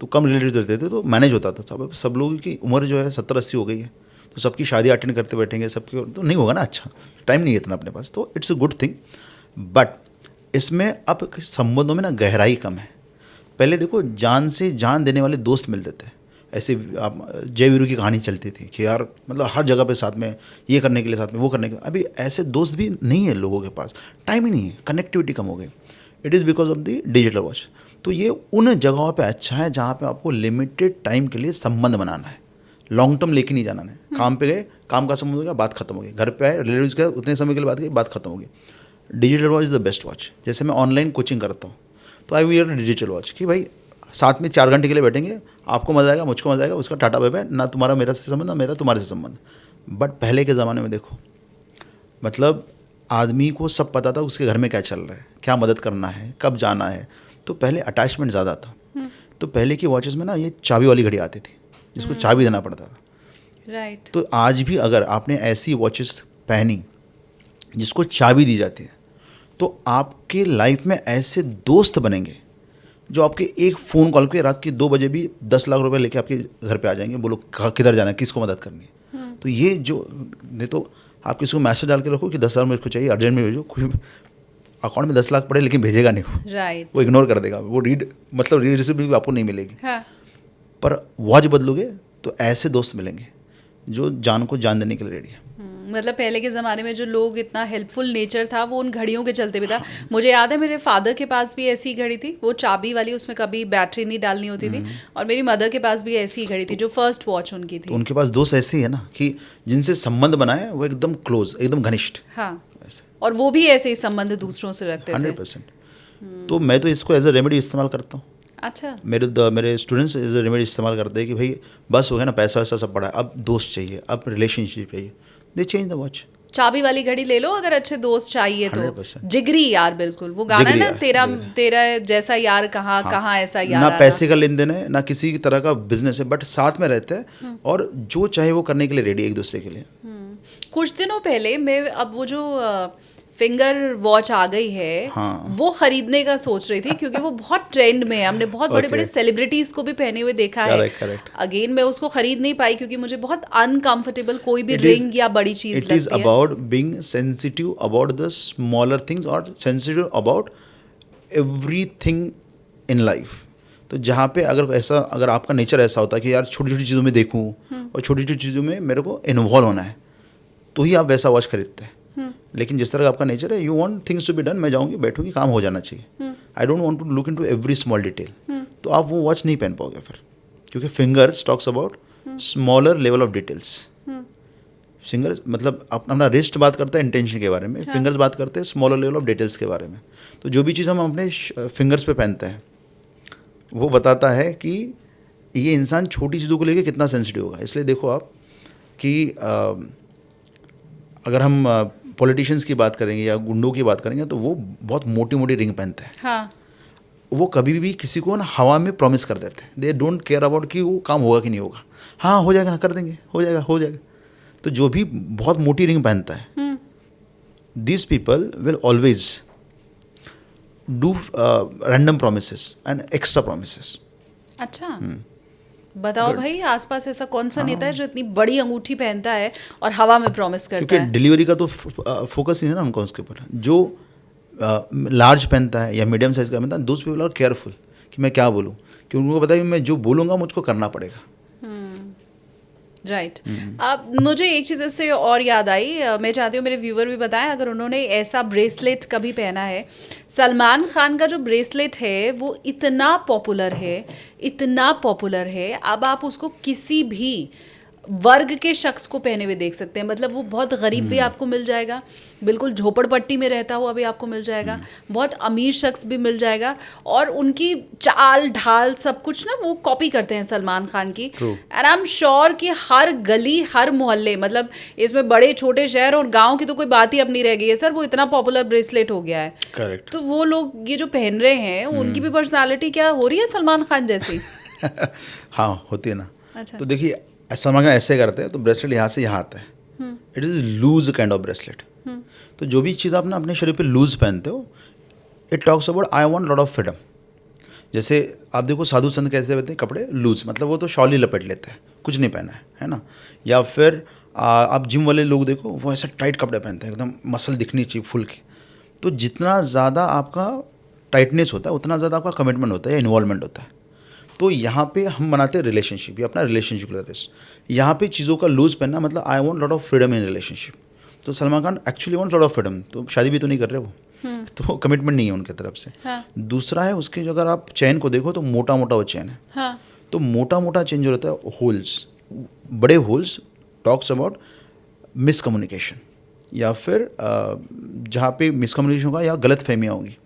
तो कम रिलेटिव्स रहते थे, तो मैनेज होता था। सब लोगों की उम्र जो है 70-80 हो गई है, तो सबकी शादी अटेंड करते बैठेंगे सबके, तो नहीं होगा ना। अच्छा, टाइम नहीं है इतना अपने पास, तो it's a good thing. But इसमें अब संबंधों में ना गहराई कम है। पहले देखो, जान से जान देने वाले दोस्त मिलते थे। ऐसे आप जय वीरू की कहानी चलती थी कि यार मतलब हर जगह पे साथ में, ये करने के लिए साथ में, वो करने के लिए। अभी ऐसे दोस्त भी नहीं है लोगों के पास, टाइम ही नहीं है, कनेक्टिविटी कम हो गई। It is because of the digital watch. तो ये उन जगहों पे अच्छा है जहाँ पे आपको लिमिटेड टाइम के लिए संबंध बनाना है, लॉन्ग टर्म लेके नहीं जाना है। काम पे गए, काम का संबंध हो गया, बात खत्म हो गई। घर पे आए, रिलेटिव्स गए, उतने समय के लिए बात की, बात खत्म हो गई। Digital watch is the best watch. जैसे मैं ऑनलाइन कोचिंग करता हूँ तो आई वियर डिजिटल वॉच कि भाई साथ में 4 घंटे के लिए बैठेंगे, आपको मज़ा आएगा, मुझको मज़ा आएगा, उसका टाटा बाय बाय, ना तुम्हारा मेरा से संबंध, ना मेरा तुम्हारे से संबंध। बट पहले के ज़माने में देखो, मतलब आदमी को सब पता था उसके घर में क्या चल रहा है, क्या मदद करना है, कब जाना है। तो पहले अटैचमेंट ज़्यादा था। तो पहले की वॉचेस में ना ये चाबी वाली घड़ी आती थी जिसको चाबी देना पड़ता था। राइट। तो आज भी अगर आपने ऐसी वॉचेस पहनी जिसको चाबी दी जाती है, तो आपके लाइफ में ऐसे दोस्त बनेंगे जो आपके एक फ़ोन कॉल के रात के 2 बजे भी 10 लाख रुपए लेके आपके घर पे आ जाएंगे। बोलो किधर जाना है, किसको मदद करनी है। तो ये जो नहीं, तो आप किसी को मैसेज डाल के रखो कि 10 हज़ार मेरे को चाहिए, अर्जेंट में भेजो। कोई अकाउंट में 10 लाख पड़े लेकिन भेजेगा नहीं वो, राइट। वो इग्नोर कर देगा। वो रीड रिसिप्ट भी आपको नहीं मिलेगी। हाँ। पर वॉच बदलोगे तो ऐसे दोस्त मिलेंगे जो जान को जान देने के लिए रेडी है। मतलब पहले के ज़माने में जो लोग, इतना हेल्पफुल नेचर था वो उन घड़ियों के चलते भी था। मुझे याद है मेरे फादर के पास भी ऐसी घड़ी थी, वो चाबी वाली, उसमें कभी बैटरी नहीं डालनी होती थी। और मेरी मदर के पास भी ऐसी घड़ी थी जो फर्स्ट वॉच उनकी तो थी। उनके पास दोस्त ऐसे ही है ना कि जिनसे संबंध बनाए वो एकदम क्लोज, एकदम घनिष्ठ। हाँ, ऐसे और वो भी ऐसे ही संबंध दूसरों से रखते थे। 100%। तो मैं तो इसको एज अ रेमेडी इस्तेमाल करता हूँ। अच्छा। मेरे स्टूडेंट्स एज अ रेमेडी इस्तेमाल करते हैं कि भाई बस हो गया ना, पैसा वैसा सब पड़ा है, अब दोस्त चाहिए, अब रिलेशनशिप चाहिए, दे चेंज द वॉच। चाबी वाली घड़ी ले लो अगर अच्छे दोस्त चाहिए तो। 100%। जिगरी यार, बिल्कुल वो गाना है जिगरी ना, यार, तेरा जिगरी। तेरा जैसा यार कहाँ, हाँ। कहाँ ऐसा यार ना आना। पैसे का लेन देन है, ना किसी की तरह का बिजनेस है, बट साथ में रहते हैं और जो चाहे वो करने के लिए रेडी, एक दूसरे के लिए। कुछ दिनों पहले मैं, अब वो जो फिंगर वॉच आ गई है, हाँ। वो खरीदने का सोच रही थी क्योंकि वो बहुत ट्रेंड में है। हमने बहुत बड़े बड़े Okay. सेलिब्रिटीज को भी पहने हुए देखा है। Correct. अगेन मैं उसको खरीद नहीं पाई क्योंकि मुझे बहुत अनकंफर्टेबल कोई भी It is- रिंग या बड़ी चीज It is लगती है। about being sensitive about the smaller things or sensitive about everything in life. तो जहाँ पे अगर आपका नेचर ऐसा होता है कि यार छोटी छोटी चीज़ों में देखूँ और छोटी छोटी चीज़ों में मेरे को इन्वॉल्व होना है, तो ही आप वैसा वॉच खरीदते हैं। लेकिन जिस तरह का आपका नेचर है, you want things to be done, मैं जाऊँगी बैठूँगी, काम हो जाना चाहिए। I don't want to look into every small detail. तो आप वो वॉच नहीं पहन पाओगे फिर, क्योंकि fingers talks about smaller level of details. Fingers मतलब अपना रिस्ट बात करता है इंटेंशन के बारे में, फिंगर्स बात करते हैं स्मॉलर लेवल ऑफ डिटेल्स के बारे में। तो जो भी चीज़ हम अपने फिंगर्स पे पहनते हैं वो बताता है कि ये इंसान छोटी चीज़ों को लेकर कितना सेंसिटिव होगा। इसलिए देखो आप कि अगर हम पॉलिटिशियंस की बात करेंगे या गुंडों की बात करेंगे तो वो बहुत मोटी मोटी रिंग पहनते हैं। हाँ। वो कभी भी किसी को ना हवा में प्रॉमिस कर देते हैं। दे डोंट केयर अबाउट कि वो काम होगा कि नहीं होगा। हाँ हो जाएगा ना, कर देंगे, हो जाएगा। तो जो भी बहुत मोटी रिंग पहनता है, these people will always do random promises and extra promises. अच्छा, बताओ भाई, आसपास ऐसा कौन सा नेता है जो इतनी बड़ी अंगूठी पहनता है और हवा में प्रॉमिस करता क्योंकि है? डिलीवरी का तो फोकस ही है ना उनका उसके ऊपर। जो लार्ज पहनता है या मीडियम साइज का पहनता है, दोज पीपल आर केयरफुल कि मैं क्या बोलूँ, क्योंकि उनको पता है कि मैं जो बोलूँगा मुझको करना पड़ेगा। राइट। अब मुझे एक चीज़ इससे और याद आई, मैं चाहती हूँ मेरे व्यूवर भी बताएं अगर उन्होंने ऐसा ब्रेसलेट कभी पहना है। सलमान खान का जो ब्रेसलेट है वो इतना पॉपुलर है, अब आप उसको किसी भी वर्ग के शख्स को पहने हुए देख सकते हैं। मतलब वो बहुत गरीब भी आपको मिल जाएगा, बिल्कुल झोपड़पट्टी में रहता हुआ भी आपको मिल जाएगा, बहुत अमीर शख्स भी मिल जाएगा, और उनकी चाल ढाल सब कुछ ना वो कॉपी करते हैं सलमान खान की। एंड आई एम श्योर कि हर गली हर मोहल्ले, मतलब इसमें बड़े छोटे शहर और गांव की तो कोई बात ही अब नहीं रह गई है सर, वो इतना पॉपुलर ब्रेसलेट हो गया है। करेक्ट। तो वो लोग ये जो पहन रहे हैं उनकी भी पर्सनालिटी क्या हो रही है सलमान खान जैसी? हाँ, होती है ना। अच्छा। तो देखिए, सलमान खान ऐसे करते हैं तो ब्रेसलेट यहाँ से यहाँ आता है। It is loose kind of bracelet. तो जो भी चीज़ आप ना अपने शरीर पे लूज पहनते हो, it talks about I want lot of freedom. जैसे आप देखो साधु संत कैसे पहनते हैं कपड़े लूज, मतलब वो तो शॉल ही लपेट लेते हैं, कुछ नहीं पहना है ना। या फिर आप जिम वाले लोग देखो, वो ऐसा टाइट कपड़े पहनते हैं, एकदम मसल दिखनी चाहिए फुल की। तो जितना ज़्यादा आपका टाइटनेस होता है उतना ज़्यादा आपका कमिटमेंट होता है या इन्वॉल्वमेंट होता है। तो यहाँ पे हम बनाते हैं रिलेशनशिप, या अपना रिलेशनशिप लेते। यहाँ पे चीज़ों का लूज पहनना मतलब I want lot of freedom in relationship. तो Salman Khan actually want lot of freedom, तो शादी भी तो नहीं कर रहे वो, तो कमिटमेंट नहीं है उनकी तरफ से। हाँ। दूसरा है उसके, जो अगर आप चैन को देखो तो मोटा मोटा वो चैन है। हाँ। तो मोटा मोटा चैन जो रहता है, होल्स, बड़े होल्स टॉक्स अबाउट मिसकम्युनिकेशन, या फिर जहाँ पे मिसकम्युनिकेशन होगा या गलत फहमियाँ होगी।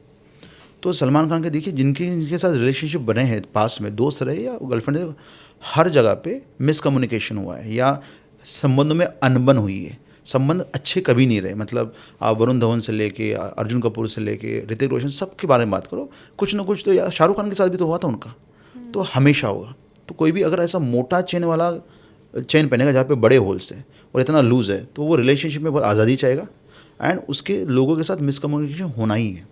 तो सलमान खान के देखिए जिनके साथ रिलेशनशिप बने हैं पास्ट में, दोस्त रहे या गर्लफ्रेंड रहे, हर जगह पे मिसकम्युनिकेशन हुआ है या संबंधों में अनबन हुई है, संबंध अच्छे कभी नहीं रहे। मतलब आप वरुण धवन से लेके अर्जुन कपूर से लेके ऋतिक रोशन, सब के बारे में बात करो, कुछ ना कुछ तो, या शाहरुख खान के साथ भी तो हुआ था उनका, तो हमेशा होगा। तो कोई भी अगर ऐसा मोटा चेन वाला चेन पहनेगा जहाँ पे बड़े होल्स हैं और इतना लूज़ है, तो वो रिलेशनशिप में बहुत आज़ादी चाहेगा, एंड उसके लोगों के साथ मिसकम्युनिकेशन होना ही है।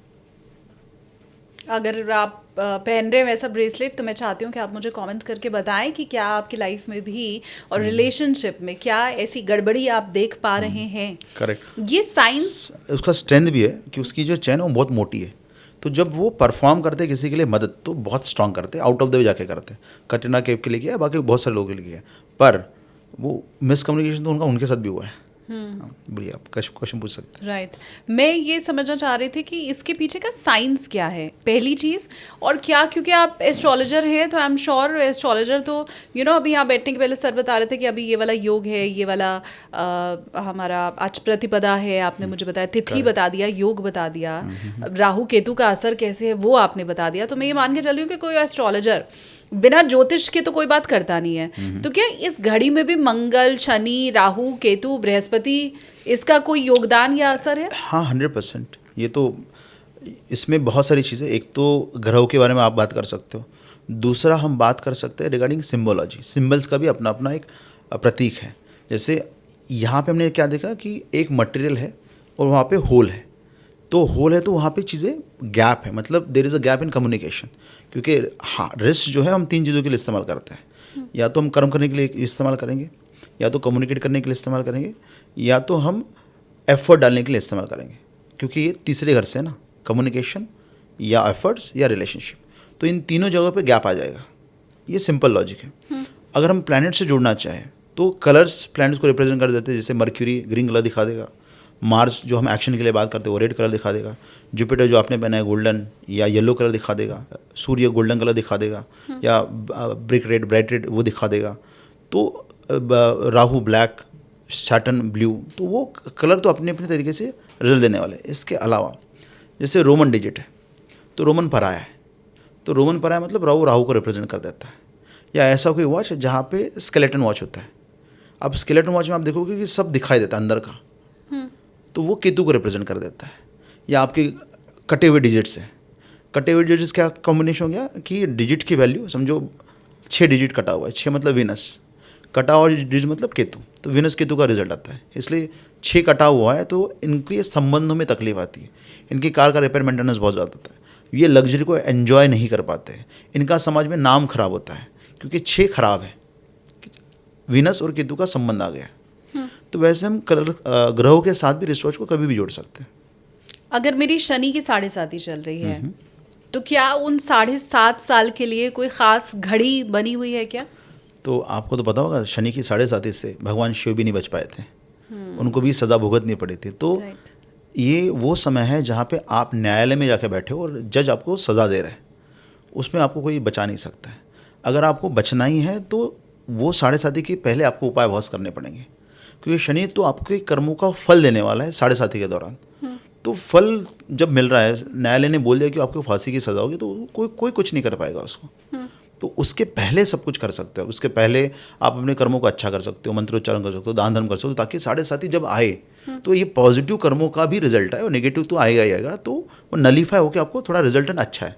अगर आप पहन रहे हैं वैसा ब्रेसलेट, तो मैं चाहती हूँ कि आप मुझे कमेंट करके बताएं कि क्या आपकी लाइफ में भी और रिलेशनशिप में क्या ऐसी गड़बड़ी आप देख पा रहे हैं। करेक्ट। ये साइंस, उसका स्ट्रेंथ भी है कि उसकी जो चैन है वो बहुत मोटी है, तो जब वो परफॉर्म करते हैं किसी के लिए मदद, तो बहुत स्ट्रांग करते हैं, आउट ऑफ द वे जाके करते हैं। कटरीना कैफ के लिए किया, बाकी बहुत सारे लोगों के लिए किया, पर वो मिसकम्युनिकेशन तो उनके साथ भी हुआ है। बढ़िया, आप क्वेश्चन पूछ सकते हैं। राइट। मैं ये समझना चाह रही थी कि इसके पीछे का साइंस क्या है, पहली चीज़। और क्या, क्योंकि आप एस्ट्रोलॉजर हैं तो आई एम श्योर एस्ट्रोलॉजर तो अभी यहाँ बैठने के पहले सर बता रहे थे कि अभी ये वाला योग है, ये वाला हमारा आज प्रतिपदा है, आपने मुझे बताया, तिथि बता दिया, योग बता दिया, राहु केतु का असर कैसे है वो आपने बता दिया। तो मैं ये मान के चल रही हूँ कि कोई एस्ट्रोलॉजर बिना ज्योतिष के तो कोई बात करता नहीं है। तो क्या इस घड़ी में भी मंगल, शनि, राहु, केतु, बृहस्पति, इसका कोई योगदान या असर है? हाँ, 100%। ये तो, इसमें बहुत सारी चीज़ें, एक तो ग्रहों के बारे में आप बात कर सकते हो, दूसरा हम बात कर सकते हैं रिगार्डिंग सिम्बोलॉजी। सिम्बल्स का भी अपना अपना एक प्रतीक है। जैसे यहाँ पे हमने क्या देखा कि एक मटेरियल है और वहाँ पे होल है, तो होल है तो वहाँ पे चीज़ें गैप है, मतलब there is a gap in communication. क्योंकि हाँ, रिस्ट जो है हम 3 चीज़ों के लिए इस्तेमाल करते हैं, या तो हम कर्म करने के लिए इस्तेमाल करेंगे, या तो कम्युनिकेट करने के लिए इस्तेमाल करेंगे, या तो हम एफर्ट डालने के लिए इस्तेमाल करेंगे। क्योंकि ये तीसरे घर से है ना, कम्युनिकेशन या एफर्ट्स या रिलेशनशिप, तो इन तीनों जगहों पे गैप आ जाएगा। ये सिंपल लॉजिक है। अगर हम प्लैनेट से जुड़ना चाहें तो कलर्स प्लैनेट्स को रिप्रेजेंट कर देते हैं। जैसे मर्क्यूरी ग्रीन कलर दिखा देगा, मार्स जो हम एक्शन के लिए बात करते हैं वो रेड कलर दिखा देगा, जुपिटर जो आपने पहना है गोल्डन या येलो कलर दिखा देगा, सूर्य गोल्डन कलर दिखा देगा, या ब्रिक रेड, ब्राइट रेड वो दिखा देगा, तो राहु ब्लैक, सैटर्न ब्लू, तो वो कलर तो अपने अपने तरीके से रिजल्ट देने वाले। इसके अलावा जैसे रोमन डिजिट है तो रोमन पराया है, तो रोमन पराया मतलब राहु को रिप्रेजेंट कर देता है। या ऐसा कोई वॉच है जहाँ पे स्केलेटन वॉच होता है, अब स्केलेटन वॉच में आप देखोगे कि सब दिखाई देता है अंदर का, तो वो केतु को रिप्रेजेंट कर देता है। या आपके कटे हुए डिजिट्स हैं, कटे हुए डिजिट्स क्या कॉम्बिनेशन हो गया कि डिजिट की वैल्यू समझो 6 डिजिट कटा हुआ है, 6 मतलब वीनस, कटा हुआ डिजिट मतलब केतु, तो वीनस केतु का रिजल्ट आता है। इसलिए 6 कटा हुआ है तो इनके संबंधों में तकलीफ आती है, इनकी कार का रिपेयर मेंटेनेंस बहुत ज़्यादा होता है, ये लग्जरी को एन्जॉय नहीं कर पाते हैं, इनका समाज में नाम खराब होता है क्योंकि 6 खराब है, वीनस और केतु का संबंध आ गया। तो वैसे हम ग्रहों के साथ भी रिसर्च को कभी भी जोड़ सकते हैं। अगर मेरी शनि की 7.5 चल रही है तो क्या उन 7.5 साल के लिए कोई ख़ास घड़ी बनी हुई है क्या? तो आपको तो पता होगा शनि की 7.5 से भगवान शिव भी नहीं बच पाए थे, उनको भी सज़ा भुगतनी पड़ी थी। तो राइट। ये वो समय है जहाँ पे आप न्यायालय में जाके बैठे हो और जज आपको सज़ा दे रहा है, उसमें आपको कोई बचा नहीं सकता है। अगर आपको बचना ही है तो वो 7.5 के पहले आपको उपाय बहुत करने पड़ेंगे, क्योंकि शनि तो आपके कर्मों का फल देने वाला है 7.5 के दौरान। तो फल जब मिल रहा है, न्यायालय ने बोल दिया कि आपको फांसी की सज़ा होगी, तो कोई कुछ नहीं कर पाएगा उसको। तो उसके पहले सब कुछ कर सकते हो, उसके पहले आप अपने कर्मों को अच्छा कर सकते हो, मंत्रोच्चारण कर सकते हो, दान धर्म कर सकते हो, ताकि 7.5 जब आए तो ये पॉजिटिव कर्मों का भी रिजल्ट है, और नेगेटिव तो आएगा ही आएगा, तो वो नलीफाई होकर आपको थोड़ा रिजल्टेंट अच्छा है।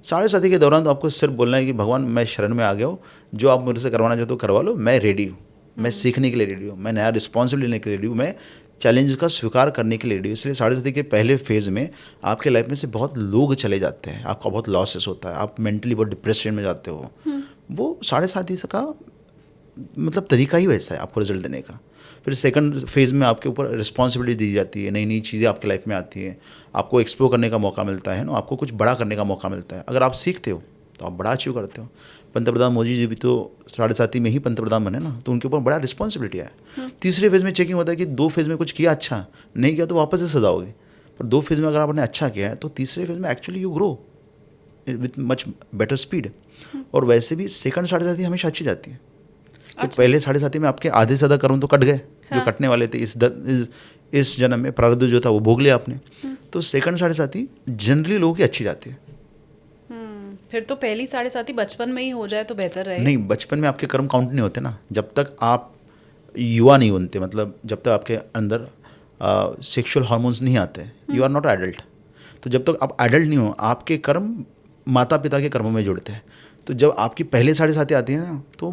7.5 के दौरान तो आपको सिर्फ बोलना है कि भगवान मैं शरण में आ गया हूँ, जो आप मुझसे करवाना चाहते हो करवा लो, मैं रेडी हूँ, मैं सीखने के लिए रेडी हूँ, मैं नया रिस्पॉन्सिबिलिटी लेने के लिए रेडी हूँ, मैं चैलेंज का स्वीकार करने के लिए रेडी हूँ। इसलिए 7.5 के पहले फेज़ में आपके लाइफ में से बहुत लोग चले जाते हैं, आपका बहुत लॉसेस होता है, आप मेंटली बहुत डिप्रेशन में जाते हो। वो 7.5 का मतलब तरीका ही वैसा है आपको रिजल्ट देने का। फिर सेकंड फेज़ में आपके ऊपर रिस्पॉन्सिबिलिटी दी जाती है, नई नई चीज़ें आपके लाइफ में आती हैं, आपको एक्सप्लोर करने का मौका मिलता है ना, आपको कुछ बड़ा करने का मौका मिलता है। अगर आप सीखते हो तो आप बड़ा अचीव करते हो। पंतप्रधान मोदी जी भी तो 7.5 में ही पंतप्रधान बने ना, तो उनके ऊपर बड़ा रिस्पॉन्सिबिलिटी है। तीसरे फेज़ में चेकिंग होता है कि 2 फेज़ में कुछ किया अच्छा, नहीं किया तो वापस से सजा होगी, पर 2 फेज़ में अगर आपने अच्छा किया है तो तीसरे फेज़ में actually you grow with much better speed. और वैसे भी सेकंड 7.5 हमेशा अच्छी जाती है। तो पहले 7.5 में आपके आधे से ज़्यादा कर्म तो कट गए, जो कटने वाले थे इस जन्म में, प्रारब्ध जो था वो भोग लिया आपने। तो सेकंड 7.5 जनरली लोगों की अच्छी जाती है। फिर तो पहली 7.5 बचपन में ही हो जाए तो बेहतर रहे। नहीं, बचपन में आपके कर्म काउंट नहीं होते ना, जब तक आप युवा नहीं बनते, मतलब जब तक आपके अंदर सेक्सुअल हार्मोन्स नहीं आते, यू आर नॉट एडल्ट। तो जब तक आप एडल्ट नहीं हो, आपके कर्म माता पिता के कर्मों में जुड़ते हैं। तो जब आपकी पहले 7.5 आती है ना, तो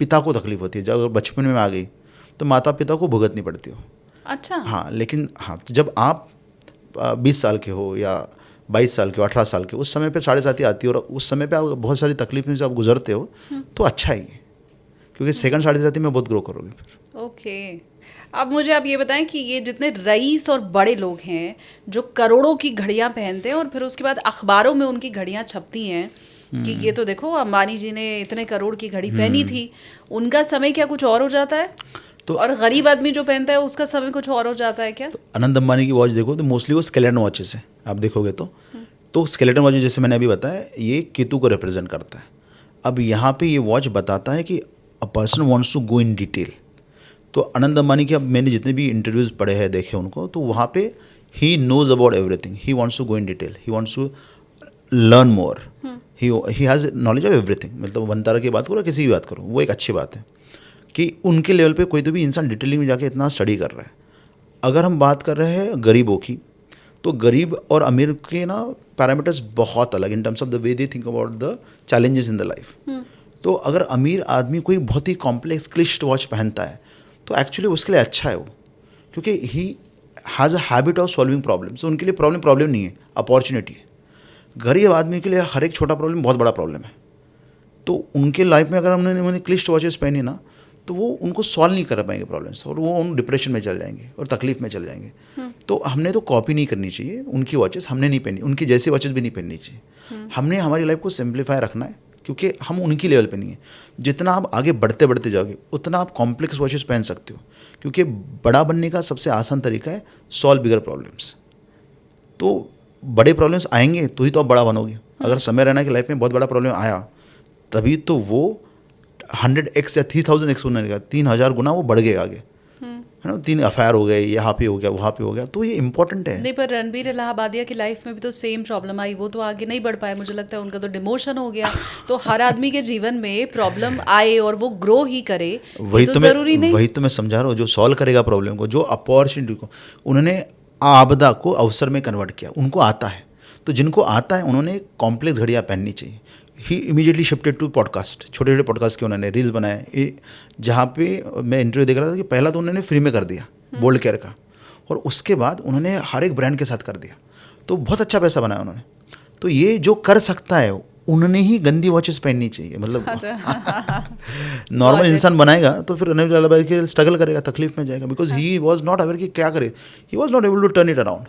पिता को तकलीफ होती है। जब अगर बचपन में आ गई तो माता पिता को भुगतनी पड़ती हो। अच्छा। हाँ, लेकिन हाँ, तो जब आप 20 साल के हो या 22 साल के हो, 18 साल के, उस समय पे 7.5 आती है और उस समय पे आप बहुत सारी तकलीफ में से आप गुजरते हो, तो अच्छा ही है, क्योंकि सेकंड 7.5 में बहुत ग्रो करोगे फिर। ओके। अब मुझे आप ये बताएं कि ये जितने रईस और बड़े लोग हैं जो करोड़ों की घड़ियां पहनते हैं और फिर उसके बाद अखबारों में उनकी घड़ियां छपती हैं कि ये तो देखो अंबानी जी ने इतने करोड़ की घड़ी पहनी थी, उनका समय क्या कुछ और हो जाता है? तो और गरीब आदमी जो पहनता है उसका समय कुछ और हो जाता है क्या? तो अनंत अंबानी की वॉच देखो तो मोस्टली वो स्केलेटन वॉचेस है, आप देखोगे तो स्केलेटन वॉचेस, जैसे मैंने अभी बताया, ये केतु को रिप्रेजेंट करता है। अब यहाँ पे ये वॉच बताता है कि a person wants to go in detail. तो अनंत अंबानी के अब मैंने जितने भी इंटरव्यूज़ पढ़े हैं, देखे उनको, तो वहाँ पे he knows about everything, he wants to go in detail, he wants to learn more, he has knowledge of everything. मतलब वंतारा की बात करो, किसी की बात करो, वो एक अच्छी बात है कि उनके लेवल पे कोई तो भी इंसान डिटेलिंग में जाके इतना स्टडी कर रहा है। अगर हम बात कर रहे हैं गरीबों की, तो गरीब और अमीर के ना पैरामीटर्स बहुत अलग in terms of the way they think about the challenges in the life. तो अगर अमीर आदमी कोई बहुत ही कॉम्प्लेक्स क्लिष्ट वॉच पहनता है तो एक्चुअली उसके लिए अच्छा है वो, क्योंकि he has a habit of solving problems. उनके लिए प्रॉब्लम नहीं है, अपॉर्चुनिटी है। गरीब आदमी के लिए हर एक छोटा प्रॉब्लम बहुत बड़ा प्रॉब्लम है। तो उनके लाइफ में अगर हमने क्लिष्ट वॉचेस पहनी ना, तो वो उनको सॉल्व नहीं कर पाएंगे प्रॉब्लम्स, और वो उन डिप्रेशन में चल जाएंगे और तकलीफ में चल जाएंगे। तो हमने तो कॉपी नहीं करनी चाहिए उनकी वॉचेस, हमने नहीं पहनी, उनकी जैसी वॉचेस भी नहीं पहननी चाहिए। हमने हमारी लाइफ को सिंप्लीफाई रखना है, क्योंकि हम उनकी लेवल पे नहीं है। जितना आप आगे बढ़ते बढ़ते जाओगे उतना आप कॉम्प्लेक्स वॉचेस पहन सकते हो, क्योंकि बड़ा बनने का सबसे आसान तरीका है सॉल्व बिगर प्रॉब्लम्स। तो बड़े प्रॉब्लम्स आएंगे तो ही तो आप बड़ा बनोगे। अगर समय रैना की लाइफ में बहुत बड़ा प्रॉब्लम आया, तभी तो वो 100x या 3000x होने लगा, 3000 गुना वो बढ़ गया आगे, है ना। 3 अफेयर हो गए, यहाँ पे हो गया, वहाँ पे हो गया, तो ये इंपॉर्टेंट है। नहीं, पर रणबीर इलाहाबादिया की लाइफ में भी तो सेम प्रॉब्लम आई, वो तो आगे नहीं बढ़ पाए, मुझे लगता है उनका तो डिमोशन हो गया। तो हर आदमी के जीवन में प्रॉब्लम आए और वो ग्रो ही करे, ये तो जरूरी नहीं। वही तो मैं समझा रहा हूँ, जो सॉल्व करेगा प्रॉब्लम को, जो अपॉर्चुनिटी को, उन्होंने आपदा को अवसर में कन्वर्ट किया, उनको आता है। तो जिनको आता है उन्होंने कॉम्प्लेक्स घड़ियाँ पहननी चाहिए। ही इमीडिएटली शिफ्टेड टू पॉडकास्ट, छोटे छोटे पॉडकास्ट के उन्होंने रील्स बनाए, जहाँ पे मैं इंटरव्यू देख रहा था कि पहला तो उन्होंने फ्री में कर दिया बोल्ड केयर का, और उसके बाद उन्होंने हर एक ब्रांड के साथ कर दिया, तो बहुत अच्छा पैसा बनाया उन्होंने। तो ये जो कर सकता है उन्होंने ही गंदी वॉचेस पहननी चाहिए, मतलब नॉर्मल इंसान बनाएगा तो फिर रणबीर इलाहाबादी के स्ट्रगल करेगा, तकलीफ में जाएगा, because he was not aware कि क्या करे, he was not able to turn it around.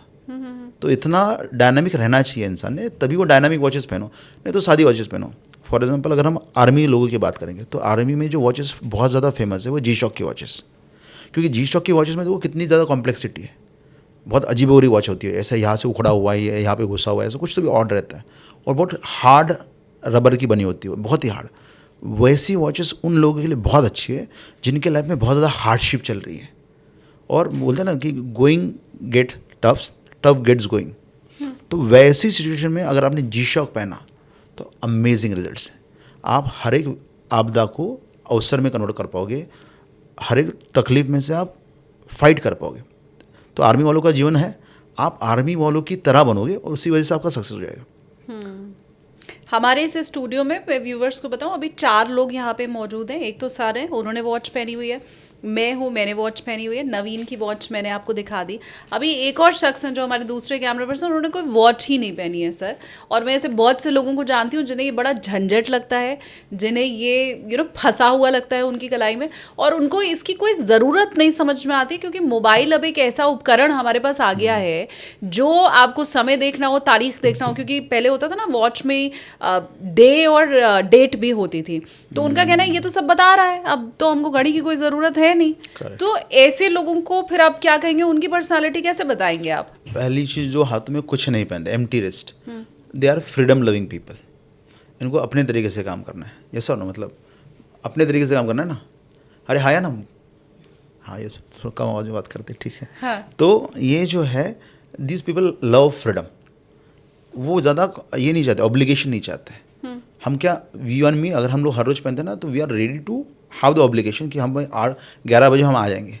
तो इतना डायनामिक रहना चाहिए इंसान ने, तभी वो डायनामिक वॉचेस पहनो, नहीं तो सादी वॉचेस पहनो, फॉर एग्जांपल अगर हम आर्मी लोगों की बात करेंगे तो आर्मी में जो वॉचेस बहुत ज़्यादा फेमस है वो जी शॉक की वॉचेस, क्योंकि जी शॉक की वॉचेस में तो वो कितनी ज़्यादा कॉम्प्लेक्सिटी है, बहुत अजीबोगरीब वॉच होती है, ऐसा यहाँ से उखड़ा हुआ है, यहाँ पे घुसा हुआ है, ऐसा कुछ तो भी ऑड रहता है, और बहुत हार्ड रबर की बनी होती है, बहुत ही हार्ड। वैसी वॉचेस उन लोगों के लिए बहुत अच्छी है जिनके लाइफ में बहुत ज़्यादा हार्डशिप चल रही है, और बोलते हैं ना कि going get tough gets going. तो वैसी सिचुएशन में अगर आपने जी शॉक पहना तो अमेजिंग रिजल्ट्स हैं। आप हर एक आपदा को अवसर में कन्वर्ट कर पाओगे, हर एक तकलीफ में से आप फाइट कर पाओगे। तो आर्मी वालों का जीवन है, आप आर्मी वालों की तरह बनोगे और उसी वजह से आपका सक्सेस हो जाएगा। हमारे इस स्टूडियो में व्यूवर्स को बताऊं, अभी 4 लोग यहाँ पे मौजूद हैं। एक तो सर हैं, उन्होंने वॉच पहनी हुई है, मैं हूँ, मैंने वॉच पहनी हुई है, नवीन की वॉच मैंने आपको दिखा दी। अभी एक और शख्स हैं जो हमारे दूसरे कैमरा पर्सन, उन्होंने कोई वॉच ही नहीं पहनी है सर। और मैं ऐसे बहुत से लोगों को जानती हूँ जिन्हें ये बड़ा झंझट लगता है, जिन्हें ये फंसा हुआ लगता है उनकी कलाई में, और उनको इसकी कोई ज़रूरत नहीं समझ में आती, क्योंकि मोबाइल अब एक ऐसा उपकरण हमारे पास आ गया है जो आपको समय देखना हो, तारीख देखना हो, क्योंकि पहले होता था ना वॉच में डे और डेट भी होती थी, तो उनका कहना है ये तो सब बता रहा है, अब तो हमको घड़ी की कोई ज़रूरत है नहीं। तो ऐसे लोगों को फिर आप क्या कहेंगे, उनकी पर्सनालिटी कैसे बताएंगे आप? पहली चीज़, जो हाथों में कुछ नहीं पहनते, empty wrist, they are freedom loving people. इनको अपने तरीके से काम करना है, ये सर ना, मतलब अपने तरीके से काम करना है ना। अरे हाया ना, हाँ ये थोड़ा कम आवाज़ में बात करते, ठीक है। हाँ। तो ये जो है, दिस पीपल लव फ्रीडम, वो ज़्यादा ये नहीं चाहते, ऑब्लिगेशन नहीं चाहते। हम क्या, वी वन मी, अगर हम लोग हर रोज़ पहनते हैं ना, तो we are ready to have the obligation कि हम 11 बजे हम आ जाएंगे,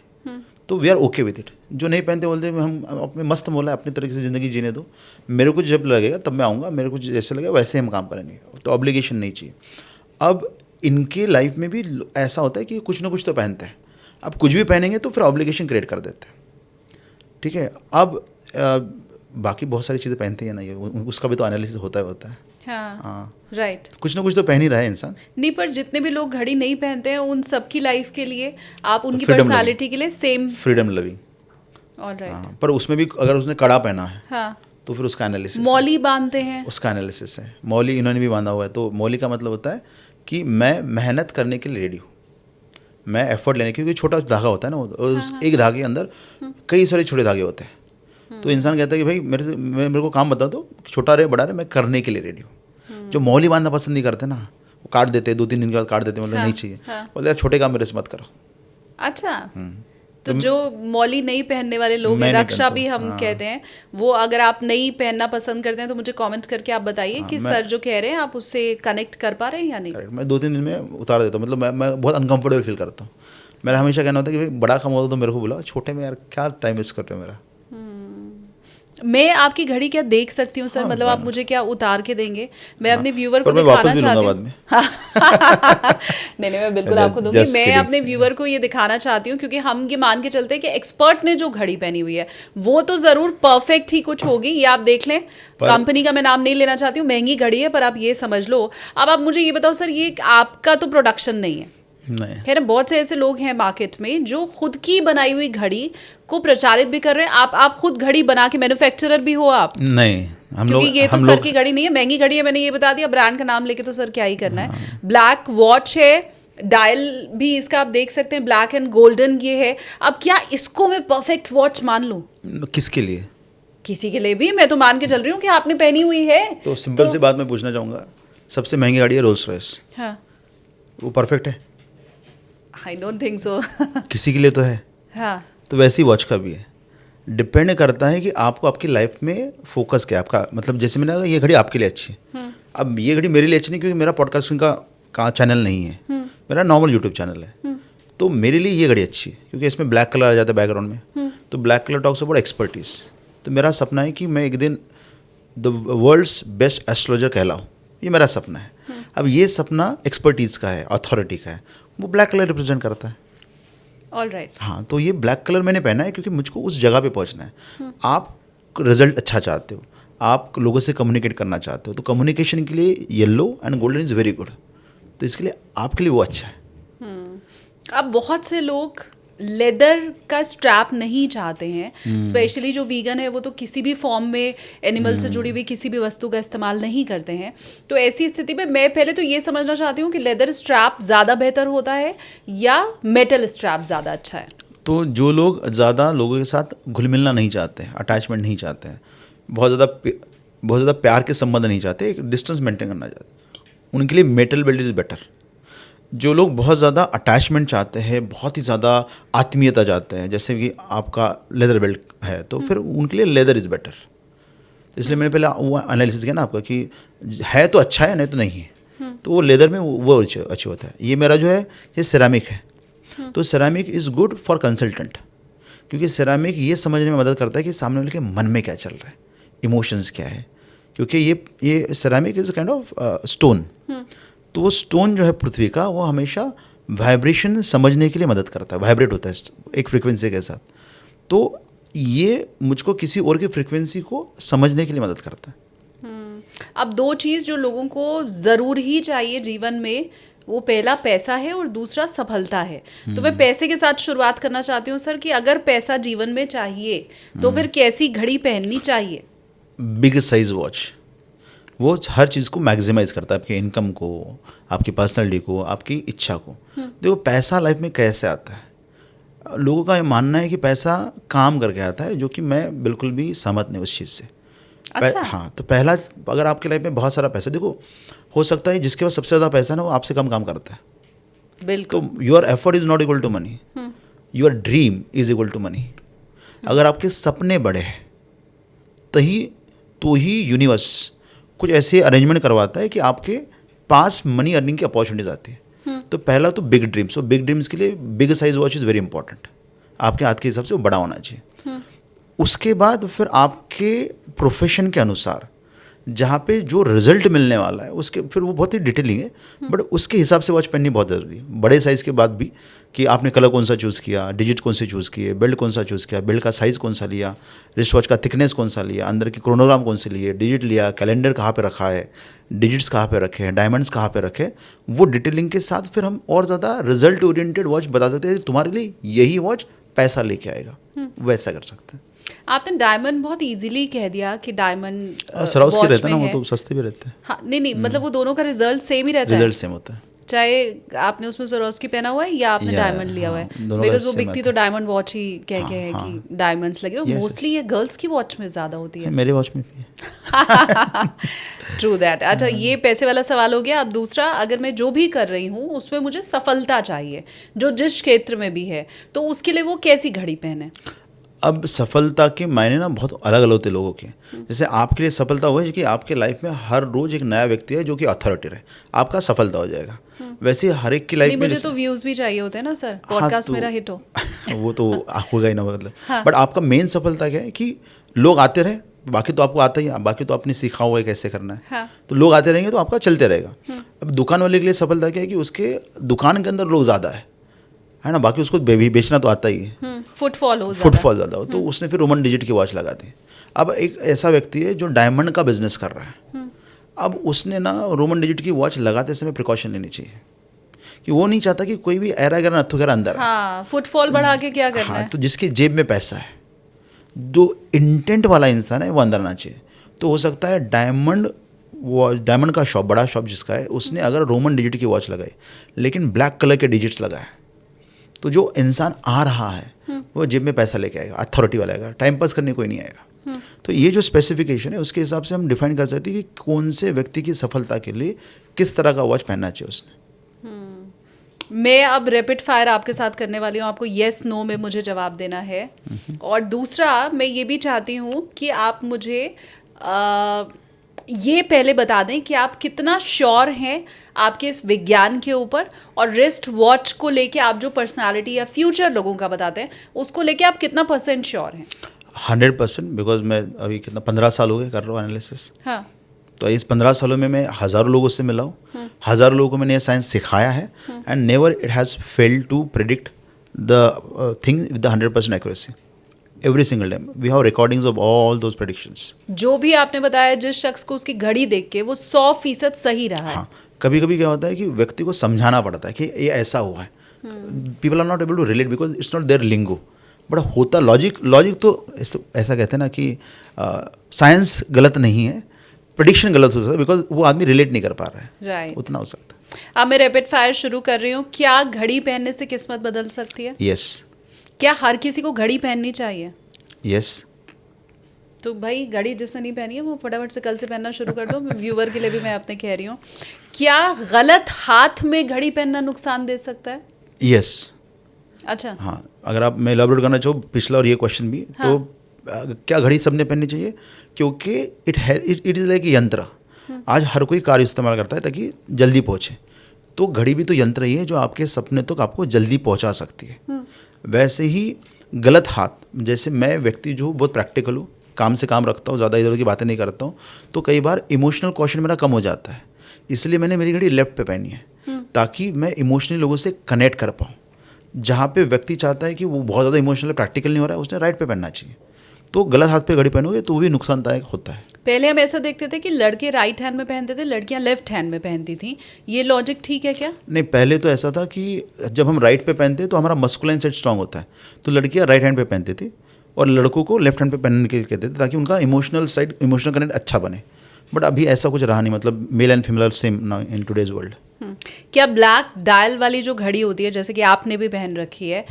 तो we are okay with it. जो नहीं पहनते बोलते हम अपने मस्त मोला अपनी तरीके से ज़िंदगी जीने दो, मेरे को जब लगेगा तब मैं आऊँगा, मेरे को जैसे लगेगा वैसे हम काम करेंगे, तो ऑब्लिगेशन नहीं चाहिए। अब इनके लाइफ में भी ऐसा होता है कि कुछ ना कुछ तो पहनते हैं, अब कुछ भी पहनेंगे तो फिर ऑब्लिगेशन क्रिएट कर देते हैं, ठीक है। अब बाकी बहुत सारी चीज़ें पहनते हैं ना, ये उसका भी तो एनालिसिस होता है। हाँ, राइट। कुछ ना कुछ तो पहन ही रहा है इंसान। नहीं, पर जितने भी लोग घड़ी नहीं पहनते हैं उन सबकी लाइफ के लिए आप उनकी freedom पर्सनालिटी के लिए सेम। Freedom loving, alright. पर उसमें भी अगर उसने कड़ा पहना है, हाँ, तो फिर उसका एनालिसिस, मौली बांधते हैं, उसका एनालिसिस है। मौली इन्होंने भी बांधा हुआ है, तो मौली का मतलब होता है कि मैं मेहनत करने के लिए रेडी हूँ, मैं एफर्ट लेने, क्योंकि छोटा धागा होता है ना, उस एक धागे के अंदर कई सारे छोटे धागे होते हैं। तो इंसान कहता है कि भाई मेरे को काम बता दो, छोटा रहे बड़ा रहे, मैं करने के लिए रेडी हूँ। जो मौली बांधना पसंद नहीं करते ना, वो काट देते, 2-3 दिन के बाद काट देते, मतलब नहीं चाहिए, बोलते यार छोटे काम मेरे से मत करो। अच्छा, तो जो मौली नहीं पहनने वाले लोग हैं, रक्षा भी हम कहते हैं, वो अगर आप नहीं पहनना पसंद करते हैं तो मुझे कमेंट करके आप बताइए कि सर जो कह रहे हैं आप उससे कनेक्ट कर पा रहे हैं या नहीं। मैं 2-3 दिन में उतार देता हूँ, मतलब मैं बहुत अनकंफर्टेबल फील करता हूँ। मेरा हमेशा कहना होता है कि भाई बड़ा काम होता तो मेरे को बुलाओ, छोटे में यार क्या टाइम वेस्ट कर रहे हो मेरा। मैं आपकी घड़ी क्या देख सकती हूँ सर? मतलब आप मुझे क्या उतार के देंगे? मैं अपने व्यूवर को पर मैं दिखाना वापस भी चाहती लूंगा हूँ। बाद में। नहीं, मैं बिल्कुल आपको दूंगी। Just मैं kidding. अपने व्यूवर को ये दिखाना चाहती हूँ, क्योंकि हम ये मान के चलते हैं कि एक्सपर्ट ने जो घड़ी पहनी हुई है वो तो ज़रूर परफेक्ट ही कुछ होगी। ये आप देख लें, कंपनी का मैं नाम नहीं लेना चाहती हूँ, महंगी घड़ी है, पर आप ये समझ लो। अब आप मुझे ये बताओ सर, ये आपका तो प्रोडक्शन नहीं है, नहीं, है ना? बहुत से ऐसे लोग हैं मार्केट में जो खुद की बनाई हुई घड़ी को प्रचारित भी कर रहे हैं। आप खुद घड़ी बना के मैन्युफैक्चरर भी हो आप? नहीं, हम क्योंकि लोग ये तो सर की घड़ी नहीं है, महंगी घड़ी है, मैंने ये बता दिया। ब्रांड का नाम लेके तो सर क्या ही करना है। ब्लैक वॉच है, डायल भी इसका आप देख सकते हैं, ब्लैक एंड गोल्डन ये है। अब क्या इसको मैं परफेक्ट वॉच मान लूं? किसके लिए? किसी के लिए भी मैं तो मान के चल रही हूँ कि आपने पहनी हुई है। तो सिंपल सी बात मैं पूछना चाहूँगा, सबसे महंगी गाड़ी है रोल्स रॉयस, हाँ, वो परफेक्ट है? I don't think so. किसी के लिए तो है। हाँ, तो वैसी वॉच का भी है, डिपेंड करता है कि आपको आपकी लाइफ में फोकस क्या है आपका। मतलब जैसे मैंने कहा ये घड़ी आपके लिए अच्छी है, अब ये घड़ी मेरे लिए अच्छी नहीं, क्योंकि मेरा पॉडकास्टिंग का चैनल नहीं है, मेरा नॉर्मल यूट्यूब चैनल है। तो मेरे लिए ये घड़ी अच्छी है क्योंकि इसमें ब्लैक कलर आ जाता है बैकग्राउंड में, तो black colour talks about expertise. तो मेरा सपना है कि मैं एक दिन द वर्ल्ड्स बेस्ट एस्ट्रोलॉजर कहलाऊँ, ये मेरा सपना है। अब ये सपना एक्सपर्टीज़ का है, अथॉरिटी का है, वो ब्लैक कलर रिप्रेजेंट करता है। ऑलराइट। हाँ, तो ये ब्लैक कलर मैंने पहना है क्योंकि मुझको उस जगह पे पहुंचना है। आप रिजल्ट अच्छा चाहते हो, आप लोगों से कम्युनिकेट करना चाहते हो, तो कम्युनिकेशन के लिए yellow and golden is very good. तो इसके लिए आपके लिए वो अच्छा है। अब बहुत से लोग लेदर का स्ट्रैप नहीं चाहते हैं, स्पेशली जो वीगन है वो तो किसी भी फॉर्म में एनिमल से जुड़ी हुई किसी भी वस्तु का इस्तेमाल नहीं करते हैं। तो ऐसी स्थिति में मैं पहले तो ये समझना चाहती हूँ कि लेदर स्ट्रैप ज़्यादा बेहतर होता है या मेटल स्ट्रैप ज़्यादा अच्छा है। तो जो लोग ज़्यादा लोगों के साथ घुल मिलना नहीं चाहते हैं, अटैचमेंट नहीं चाहते हैं, बहुत ज़्यादा प्यार के संबंध नहीं चाहते, एक डिस्टेंस मेंटेन करना चाहते हैं, उनके लिए मेटल बेल्ट इज़ बेटर। जो लोग बहुत ज़्यादा अटैचमेंट चाहते हैं, बहुत ही ज़्यादा आत्मीयता चाहते हैं, जैसे कि आपका लेदर बेल्ट है, तो फिर उनके लिए लेदर इज़ बेटर। इसलिए मैंने पहले वो एनालिसिस किया ना आपका कि है तो अच्छा है, नहीं तो नहीं है, तो वो लेदर में वो अच्छे होता है। ये मेरा जो है ये सिरामिक है, तो ceramic is good for consultant, क्योंकि सिरामिक ये समझने में मदद करता है कि सामने वाले के मन में क्या चल रहा है, इमोशंस क्या है, क्योंकि ये ceramic is kind of stone. तो वो स्टोन जो है पृथ्वी का, वो हमेशा वाइब्रेशन समझने के लिए मदद करता है, वाइब्रेट होता है एक फ्रिक्वेंसी के साथ। तो ये मुझको किसी और की फ्रिक्वेंसी को समझने के लिए मदद करता है। अब दो चीज़ जो लोगों को ज़रूर ही चाहिए जीवन में, वो पहला पैसा है और दूसरा सफलता है। तो मैं पैसे के साथ शुरुआत करना चाहती हूँ सर कि अगर पैसा जीवन में चाहिए तो फिर कैसी घड़ी पहननी चाहिए? बिग साइज वॉच, वो हर चीज़ को मैक्सिमाइज करता है, आपके इनकम को, आपकी पर्सनैलिटी को, आपकी इच्छा को। देखो पैसा लाइफ में कैसे आता है, लोगों का ये मानना है कि पैसा काम करके आता है, जो कि मैं बिल्कुल भी सहमत नहीं उस चीज़ से। अच्छा। हाँ, तो पहला, अगर आपके लाइफ में बहुत सारा पैसा, देखो हो सकता है जिसके पास सबसे ज़्यादा पैसा है ना, वो आपसे कम काम करता है। बिल्कुल। तो your effort is not equal to money, your dream is equal to money. अगर आपके सपने बड़े हैं तो ही यूनिवर्स कुछ ऐसे अरेंजमेंट करवाता है कि आपके पास मनी अर्निंग की अपॉर्चुनिटीज आती है। तो पहला तो बिग ड्रीम्स, तो बिग ड्रीम्स के लिए big size watch is very important. आपके हाथ के हिसाब से वो बड़ा होना चाहिए। उसके बाद फिर आपके प्रोफेशन के अनुसार जहाँ पे जो रिजल्ट मिलने वाला है उसके, फिर वो बहुत ही डिटेलिंग है, बट उसके हिसाब से वॉच पहननी बहुत ज़रूरी है। बड़े साइज़ के बाद भी कि आपने कलर कौन सा चूज़ किया, डिजिट कौन से चूज़ किए, बेल्ट कौन सा चूज़ किया, बेल्ट का साइज़ कौन सा लिया, रिस्ट वॉच का थिकनेस कौन सा लिया, अंदर की क्रोनोग्राम कौन से लिए, डिजिट लिया, कैलेंडर कहाँ पे रखा है, डिजिट्स कहाँ पे रखे हैं, डायमंड्स कहाँ पे रखे, वो डिटेलिंग के साथ फिर हम और ज़्यादा रिजल्ट ओरिएंटेड वॉच बता सकते हैं। तुम्हारे लिए यही वॉच पैसा लेके आएगा, वैसा कर सकते हैं। आपने डायमंड बहुत इजीली कह दिया कि डायमंड सराउस के रहते हैं ना, वो तो सस्ते भी रहते हैं। हाँ, नहीं मतलब वो दोनों का रिजल्ट सेम ही रहता है। रिजल्ट सेम होता है, चाहे आपने उसमें सरोस्की पहना हुआ है या आपने डायमंड लिया हुआ है, बिकॉज वो बिकती तो डायमंड वॉच ही कह के है कि डायमंड्स लगे हुए। मोस्टली ये गर्ल्स की वॉच में ज़्यादा होती है। मेरे वॉच में भी है। True that. अच्छा, ये पैसे वाला सवाल हो गया। अब दूसरा, अगर मैं जो भी कर रही हूँ उसमें मुझे सफलता चाहिए, जो जिस क्षेत्र में भी है, तो उसके लिए वो कैसी घड़ी पहने? अब सफलता के मायने ना बहुत अलग अलग होते लोगों के। जैसे आपके लिए सफलता हुआ है कि आपके लाइफ में हर रोज एक नया व्यक्ति है जो कि अथॉरिटी है, आपका सफलता हो जाएगा। वैसे हर एक की लाइफ में मुझे तो व्यूज भी चाहिए होते हैं ना सर, पॉडकास्ट तो, मेरा हिट हो। वो तो होगा ही ना, मतलब। बट आपका मेन सफलता क्या है कि लोग आते रहे, बाकी तो आपको आता ही है, बाकी तो आपने सीखा हुआ है कैसे करना है। हाँ। तो लोग आते रहेंगे तो आपका चलते रहेगा। अब दुकान वाले के लिए सफलता क्या है कि उसके दुकान के अंदर लोग ज़्यादा है ना, बाकी उसको बेचना तो आता ही है, फुटफॉल ज़्यादा हो, तो उसने फिर रोमन डिजिट की वॉच लगा दी। अब एक ऐसा व्यक्ति है जो डायमंड का बिजनेस कर रहा है, अब उसने ना रोमन डिजिट की वॉच लगाते समय प्रिकॉशन लेनी चाहिए कि वो नहीं चाहता कि कोई भी ऐरा गैरा नथु गैरा अंदर हाँ, फुटफॉल बढ़ा के क्या करना है। तो जिसके जेब में पैसा है, जो इंटेंट वाला इंसान है, वो अंदर आना चाहिए। तो हो सकता है डायमंड का शॉप, बड़ा शॉप जिसका है, उसने अगर रोमन डिजिट की वॉच लगाई लेकिन ब्लैक कलर के डिजिट्स लगाए, तो जो इंसान आ रहा है वो जेब में पैसा लेके आएगा, अथॉरिटी वाला आएगा, टाइम पास करने कोई नहीं आएगा। तो ये जो स्पेसिफिकेशन है उसके हिसाब से हम डिफाइन कर सकते हैं कि कौन से व्यक्ति की सफलता के लिए किस तरह का वॉच पहनना चाहिए उसने। मैं अब रैपिड फायर आपके साथ करने वाली हूँ, आपको येस नो में मुझे जवाब देना है। और दूसरा, मैं ये भी चाहती हूँ कि आप मुझे ये पहले बता दें कि आप कितना श्योर हैं आपके इस विज्ञान के ऊपर, और रिस्ट वॉच को लेके आप जो पर्सनालिटी या फ्यूचर लोगों का बताते हैं उसको लेके आप कितना % श्योर हैं? 100%, बिकॉज मैं अभी कितना 15 साल हो गए कर रहा हूँ एनालिसिस। हाँ। तो इस 15 सालों में मैं हज़ारों लोगों से मिला हूँ, हज़ारों लोगों को मैंने ये साइंस सिखाया है, and never it has failed to predict the thing with the 100% accuracy. Every single time we have recordings of all those predictions. जो भी आपने बताया, जिस शख्स को उसकी घड़ी देख के वो 100% सही रहा है। हाँ, कभी कभी क्या होता है कि व्यक्ति को समझाना पड़ता है कि ये ऐसा हुआ है, people are not able to relate because it's not their lingo, but होता लॉजिक तो ऐसा कहते हैं ना कि साइंस गलत नहीं है, प्रेडिक्शन गलत हो सकता है बिकॉज वो आदमी रिलेट नहीं कर पा रहा है, राइट। उतना हो सकता अब मैं रैपिड फायर शुरू कर रही हूँ। क्या घड़ी पहनने से किस्मत बदल सकती है? है। यस क्या हर किसी को घड़ी पहननी चाहिए? यस, तो भाई घड़ी जिसने नहीं पहनी है वो फटाफट से कल से पहनना शुरू कर दो। व्यूअर के लिए भी मैं अपने कह रही हूँ, क्या गलत हाथ में घड़ी पहनना नुकसान दे सकता है? यस। अच्छा, हाँ, अगर आप मैं एलाबोरेट करना चाहूँ पिछला और ये क्वेश्चन भी, हाँ. तो क्या घड़ी सबने पहननी चाहिए? क्योंकि इट इज़ लाइक यंत्र। आज हर कोई कार इस्तेमाल करता है ताकि जल्दी पहुँचे, तो घड़ी भी तो यंत्र ही है जो आपके सपने तक आपको जल्दी पहुँचा सकती है। वैसे ही गलत हाथ, जैसे मैं व्यक्ति जो बहुत प्रैक्टिकल हूँ, काम से काम रखता हूँ, ज़्यादा इधर उधर की बातें नहीं करता हूँ, तो कई बार इमोशनल क्वेश्चन मेरा कम हो जाता है, इसलिए मैंने मेरी घड़ी लेफ्ट पे पहनी है ताकि मैं इमोशनली लोगों से कनेक्ट कर पाऊँ। जहाँ पे व्यक्ति चाहता है कि वो बहुत ज़्यादा इमोशनल प्रैक्टिकल नहीं हो रहा है, उसने राइट पे पहनना चाहिए। तो गलत हाथ पे घड़ी पहनोगे तो वो भी नुकसानदायक होता है। पहले हम ऐसा देखते थे कि लड़के राइट हैंड में पहनते थे, लड़कियां लेफ्ट हैंड में पहनती थी। ये लॉजिक ठीक है क्या? नहीं, पहले तो ऐसा था कि जब हम राइट पे पहनते तो हमारा मस्कुलाइन साइड स्ट्रांग होता है, तो लड़कियां राइट हैंड पे पहनती थी और लड़कों को लेफ्ट हैंड पे पहनने के लिए कहते थे ताकि उनका इमोशनल कनेक्ट अच्छा बने। बट अभी ऐसा कुछ रहा नहीं, मतलब male and female same now in today's world. क्या ब्लैक डायल वाली जो घड़ी होती है, जैसे कि आपने भी पहन रखी है,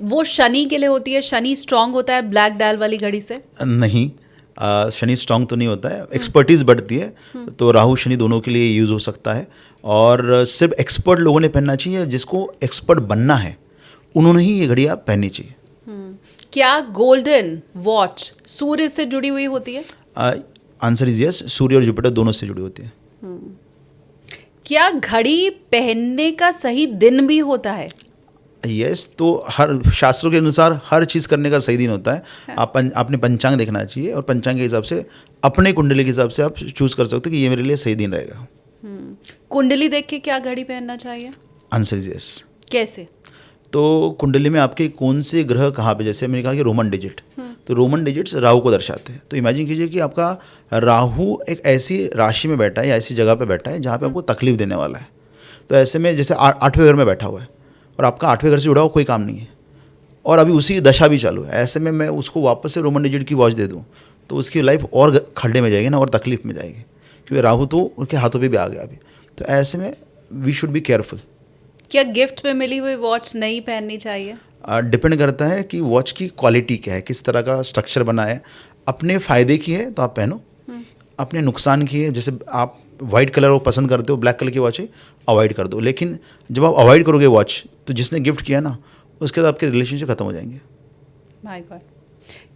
वो शनि के लिए होती है? शनि स्ट्रांग होता है ब्लैक डायल वाली घड़ी से? नहीं, शनि स्ट्रांग तो नहीं होता है, एक्सपर्टीज बढ़ती है, तो राहु शनि दोनों के लिए यूज़ हो सकता है। और सिर्फ एक्सपर्ट लोगों ने पहनना चाहिए, जिसको एक्सपर्ट बनना है उन्होंने ही ये घड़ी आप पहननी चाहिए। क्या गोल्डन वॉच सूर्य से जुड़ी हुई होती है? आंसर इज यस, सूर्य और जुपिटर दोनों से जुड़ी होती है। क्या घड़ी पहनने का सही दिन भी होता है? यस, तो हर शास्त्रों के अनुसार हर चीज़ करने का सही दिन होता है। आपने पंचांग देखना चाहिए और पंचांग के हिसाब से, अपने कुंडली के हिसाब से आप चूज कर सकते हो कि ये मेरे लिए सही दिन रहेगा। कुंडली देख के क्या घड़ी पहनना चाहिए? Answer is yes. कैसे? तो कुंडली में आपके कौन से ग्रह कहाँ पे, जैसे मैंने कहा कि रोमन डिजिट, तो रोमन डिजिट्स राहु को दर्शाते हैं। तो इमेजिन कीजिए कि आपका राहु एक ऐसी राशि में बैठा है या ऐसी जगह पे बैठा है जहाँ पे आपको तकलीफ देने वाला है। तो ऐसे में जैसे 8वें घर में बैठा हुआ है और आपका 8वें घर से जुड़ा हुआ कोई काम नहीं है और अभी उसी दशा भी चालू है, ऐसे में मैं उसको वापस से रोमन डिजिट की वॉच दे दूँ तो उसकी लाइफ और खड्डे में जाएगी ना, और तकलीफ में जाएगी, क्योंकि राहु तो उनके हाथों पे भी आ गया अभी। तो ऐसे में वी शुड बी केयरफुल। क्या गिफ्ट में मिली हुई वॉच नहीं पहननी चाहिए? डिपेंड करता है कि वॉच की क्वालिटी क्या है, किस तरह का स्ट्रक्चर बना है। अपने फ़ायदे की है तो आप पहनो, अपने नुकसान की है, जैसे आप वाइट कलर को पसंद करते हो, ब्लैक कलर की वॉच है, अवॉइड कर दो। लेकिन जब आप अवॉइड करोगे वॉच, तो जिसने गिफ्ट किया ना, उसके साथ आपके रिलेशनशिप खत्म हो जाएंगे। My God.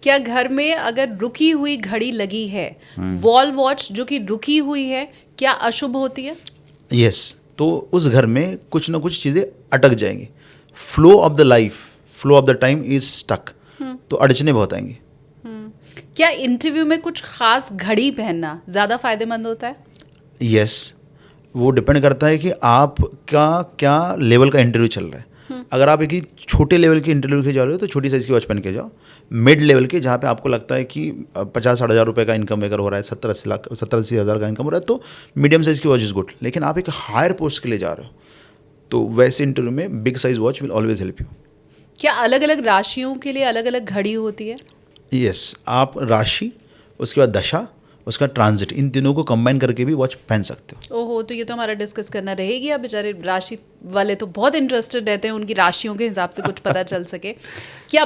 क्या घर में अगर रुकी हुई घड़ी लगी है, वॉल वॉच जो कि रुकी हुई है, क्या अशुभ होती है? यस, तो उस घर में कुछ ना कुछ चीज़ें अटक जाएंगी। Flow of the life, flow of the time is stuck, तो अड़चने बहुत आएंगी। क्या इंटरव्यू में कुछ खास घड़ी पहनना ज़्यादा फायदेमंद होता है? यस, वो डिपेंड करता है कि आपका क्या लेवल का इंटरव्यू चल रहा है। अगर आप एक ही छोटे लेवल के इंटरव्यू के जा रहे हो तो छोटी साइज़ की वॉच पहन के जाओ। मिड लेवल के, जहाँ पे आपको लगता है कि 50-60 हज़ार रुपये का इनकम अगर हो रहा है, 70-80 हज़ार का इनकम हो रहा है, तो मीडियम साइज़ की वॉच इज़ गुड। लेकिन आप एक हायर पोस्ट के लिए जा रहे हो तो वैसे इंटरव्यू में big size watch will always help you. क्या अलग अलग राशियों के लिए अलग अलग घड़ी होती है? यस, आप राशि, उसके बाद दशा, उसका ट्रांजिट, इन तीनों को कंबाइन करके भी वॉच पहन सकते हो। ओहो, तो ये तो हमारा डिस्कस करना रहेगी। अब बेचारे राशि वाले तो बहुत इंटरेस्टेड रहते हैं, उनकी राशियों के हिसाब से कुछ पता चल सके। क्या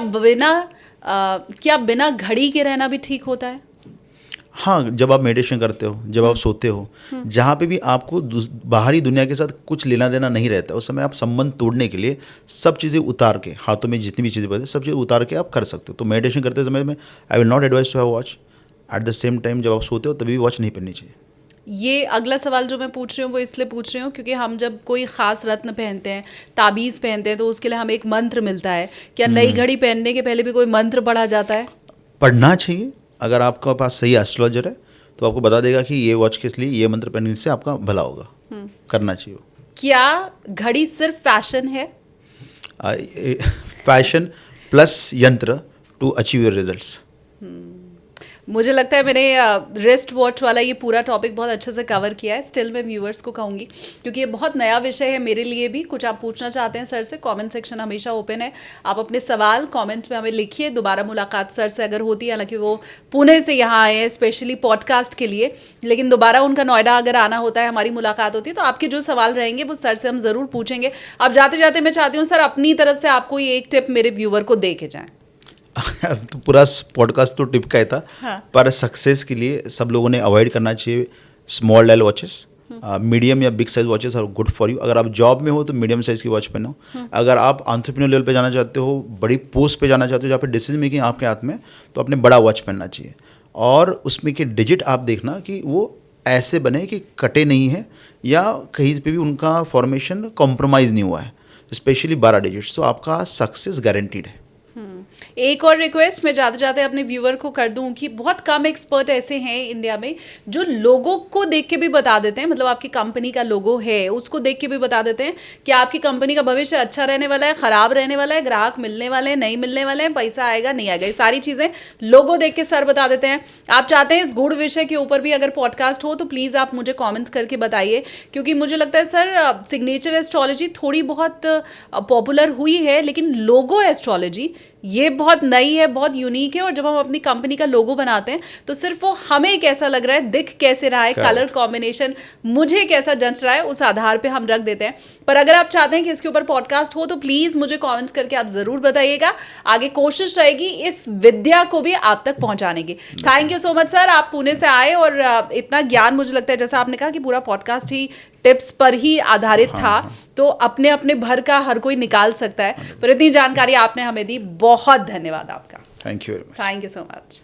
बिना घड़ी के रहना भी ठीक होता है? हाँ, जब आप मेडिटेशन करते हो, जब आप सोते हो, जहाँ पे भी आपको बाहरी दुनिया के साथ कुछ लेना देना नहीं रहता, उस समय आप संबंध तोड़ने के लिए सब चीज़ें उतार के, हाथों में जितनी भी चीज़ें पड़ती सब चीज़ें उतार के आप कर सकते हो। तो मेडिटेशन करते समय में I will not advise to have watch. At the same time जब आप सोते हो तभी भी वॉच नहीं पहननी चाहिए। ये अगला सवाल जो मैं पूछ रही हूँ वो इसलिए पूछ रही हूँ क्योंकि हम जब कोई ख़ास रत्न पहनते हैं, ताबीज़ पहनते हैं, तो उसके लिए हमें एक मंत्र मिलता है। क्या नई घड़ी पहनने के पहले भी कोई मंत्र पढ़ा जाता है? पढ़ना चाहिए। अगर आपके पास सही एस्ट्रोलॉजर है तो आपको बता देगा कि ये वॉच के लिए ये मंत्र पहनने से आपका भला होगा। करना चाहिए। क्या घड़ी सिर्फ फैशन है? फैशन प्लस यंत्र टू अचीव योर रिजल्ट्स। मुझे लगता है मैंने रिस्ट वॉच वाला ये पूरा टॉपिक बहुत अच्छे से कवर किया है। स्टिल मैं व्यूअर्स को कहूँगी, क्योंकि ये बहुत नया विषय है मेरे लिए भी। कुछ आप पूछना चाहते हैं सर से, कमेंट सेक्शन हमेशा ओपन है। आप अपने सवाल कमेंट में हमें लिखिए। दोबारा मुलाकात सर से अगर होती है, हालांकि वो पुणे से यहाँ आए हैं स्पेशली पॉडकास्ट के लिए, लेकिन दोबारा उनका नोएडा अगर आना होता है, हमारी मुलाकात होती है, तो आपके जो सवाल रहेंगे वो सर से हम ज़रूर पूछेंगे। अब जाते जाते मैं चाहती हूँ सर अपनी तरफ से आपको ये एक टिप मेरे व्यूअर को दे के जाएँ। तो पूरा पॉडकास्ट तो टिप का ही था। हाँ। पर सक्सेस के लिए सब लोगों ने अवॉइड करना चाहिए स्मॉल डायल वॉचेस। मीडियम या big size watches are good for you. अगर आप जॉब में हो तो मीडियम साइज की वॉच पहनो। अगर आप एंटरप्रेन्योर लेवल पे जाना चाहते हो, बड़ी पोस्ट पे जाना चाहते हो जहाँ पे डिसीजन मेकिंग आपके हाथ में, तो अपने बड़ा वॉच पहनना चाहिए। और उसमें के डिजिट आप देखना कि वो ऐसे बने कि कटे नहीं है या कहीं पे भी उनका फॉर्मेशन कॉम्प्रोमाइज़ नहीं हुआ है, स्पेशली 12 डिजिट्स। तो आपका सक्सेस गारंटीड है। एक और रिक्वेस्ट मैं जाते जाते अपने व्यूअर को कर दूं कि बहुत कम एक्सपर्ट ऐसे हैं इंडिया में जो लोगों को देख के भी बता देते हैं, मतलब आपकी कंपनी का लोगो है उसको देख के भी बता देते हैं कि आपकी कंपनी का भविष्य अच्छा रहने वाला है, खराब रहने वाला है, ग्राहक मिलने वाले हैं, नहीं मिलने वाले हैं, पैसा आएगा नहीं आएगा, ये सारी चीज़ें लोगो देख के सर बता देते हैं। आप चाहते हैं इस गूढ़ विषय के ऊपर भी अगर पॉडकास्ट हो तो प्लीज़ आप मुझे कॉमेंट करके बताइए, क्योंकि मुझे लगता है सर सिग्नेचर एस्ट्रोलॉजी थोड़ी बहुत पॉपुलर हुई है, लेकिन लोगो एस्ट्रोलॉजी ये बहुत नई है, बहुत यूनिक है। और जब हम अपनी कंपनी का लोगो बनाते हैं तो सिर्फ वो हमें कैसा लग रहा है, दिख कैसे रहा है, कलर कॉम्बिनेशन मुझे कैसा जंच रहा है, उस आधार पे हम रख देते हैं। पर अगर आप चाहते हैं कि इसके ऊपर पॉडकास्ट हो तो प्लीज़ मुझे कमेंट्स करके आप ज़रूर बताइएगा। आगे कोशिश रहेगी इस विद्या को भी आप तक पहुंचाने की। Thank you so much sir, आप पुणे से आए और इतना ज्ञान, मुझे लगता है जैसा आपने कहा कि पूरा पॉडकास्ट ही टिप्स पर ही आधारित था, तो अपने अपने भर का हर कोई निकाल सकता है। पर इतनी जानकारी आपने हमें दी, बहुत धन्यवाद आपका। Thank you very much. Thank you so much.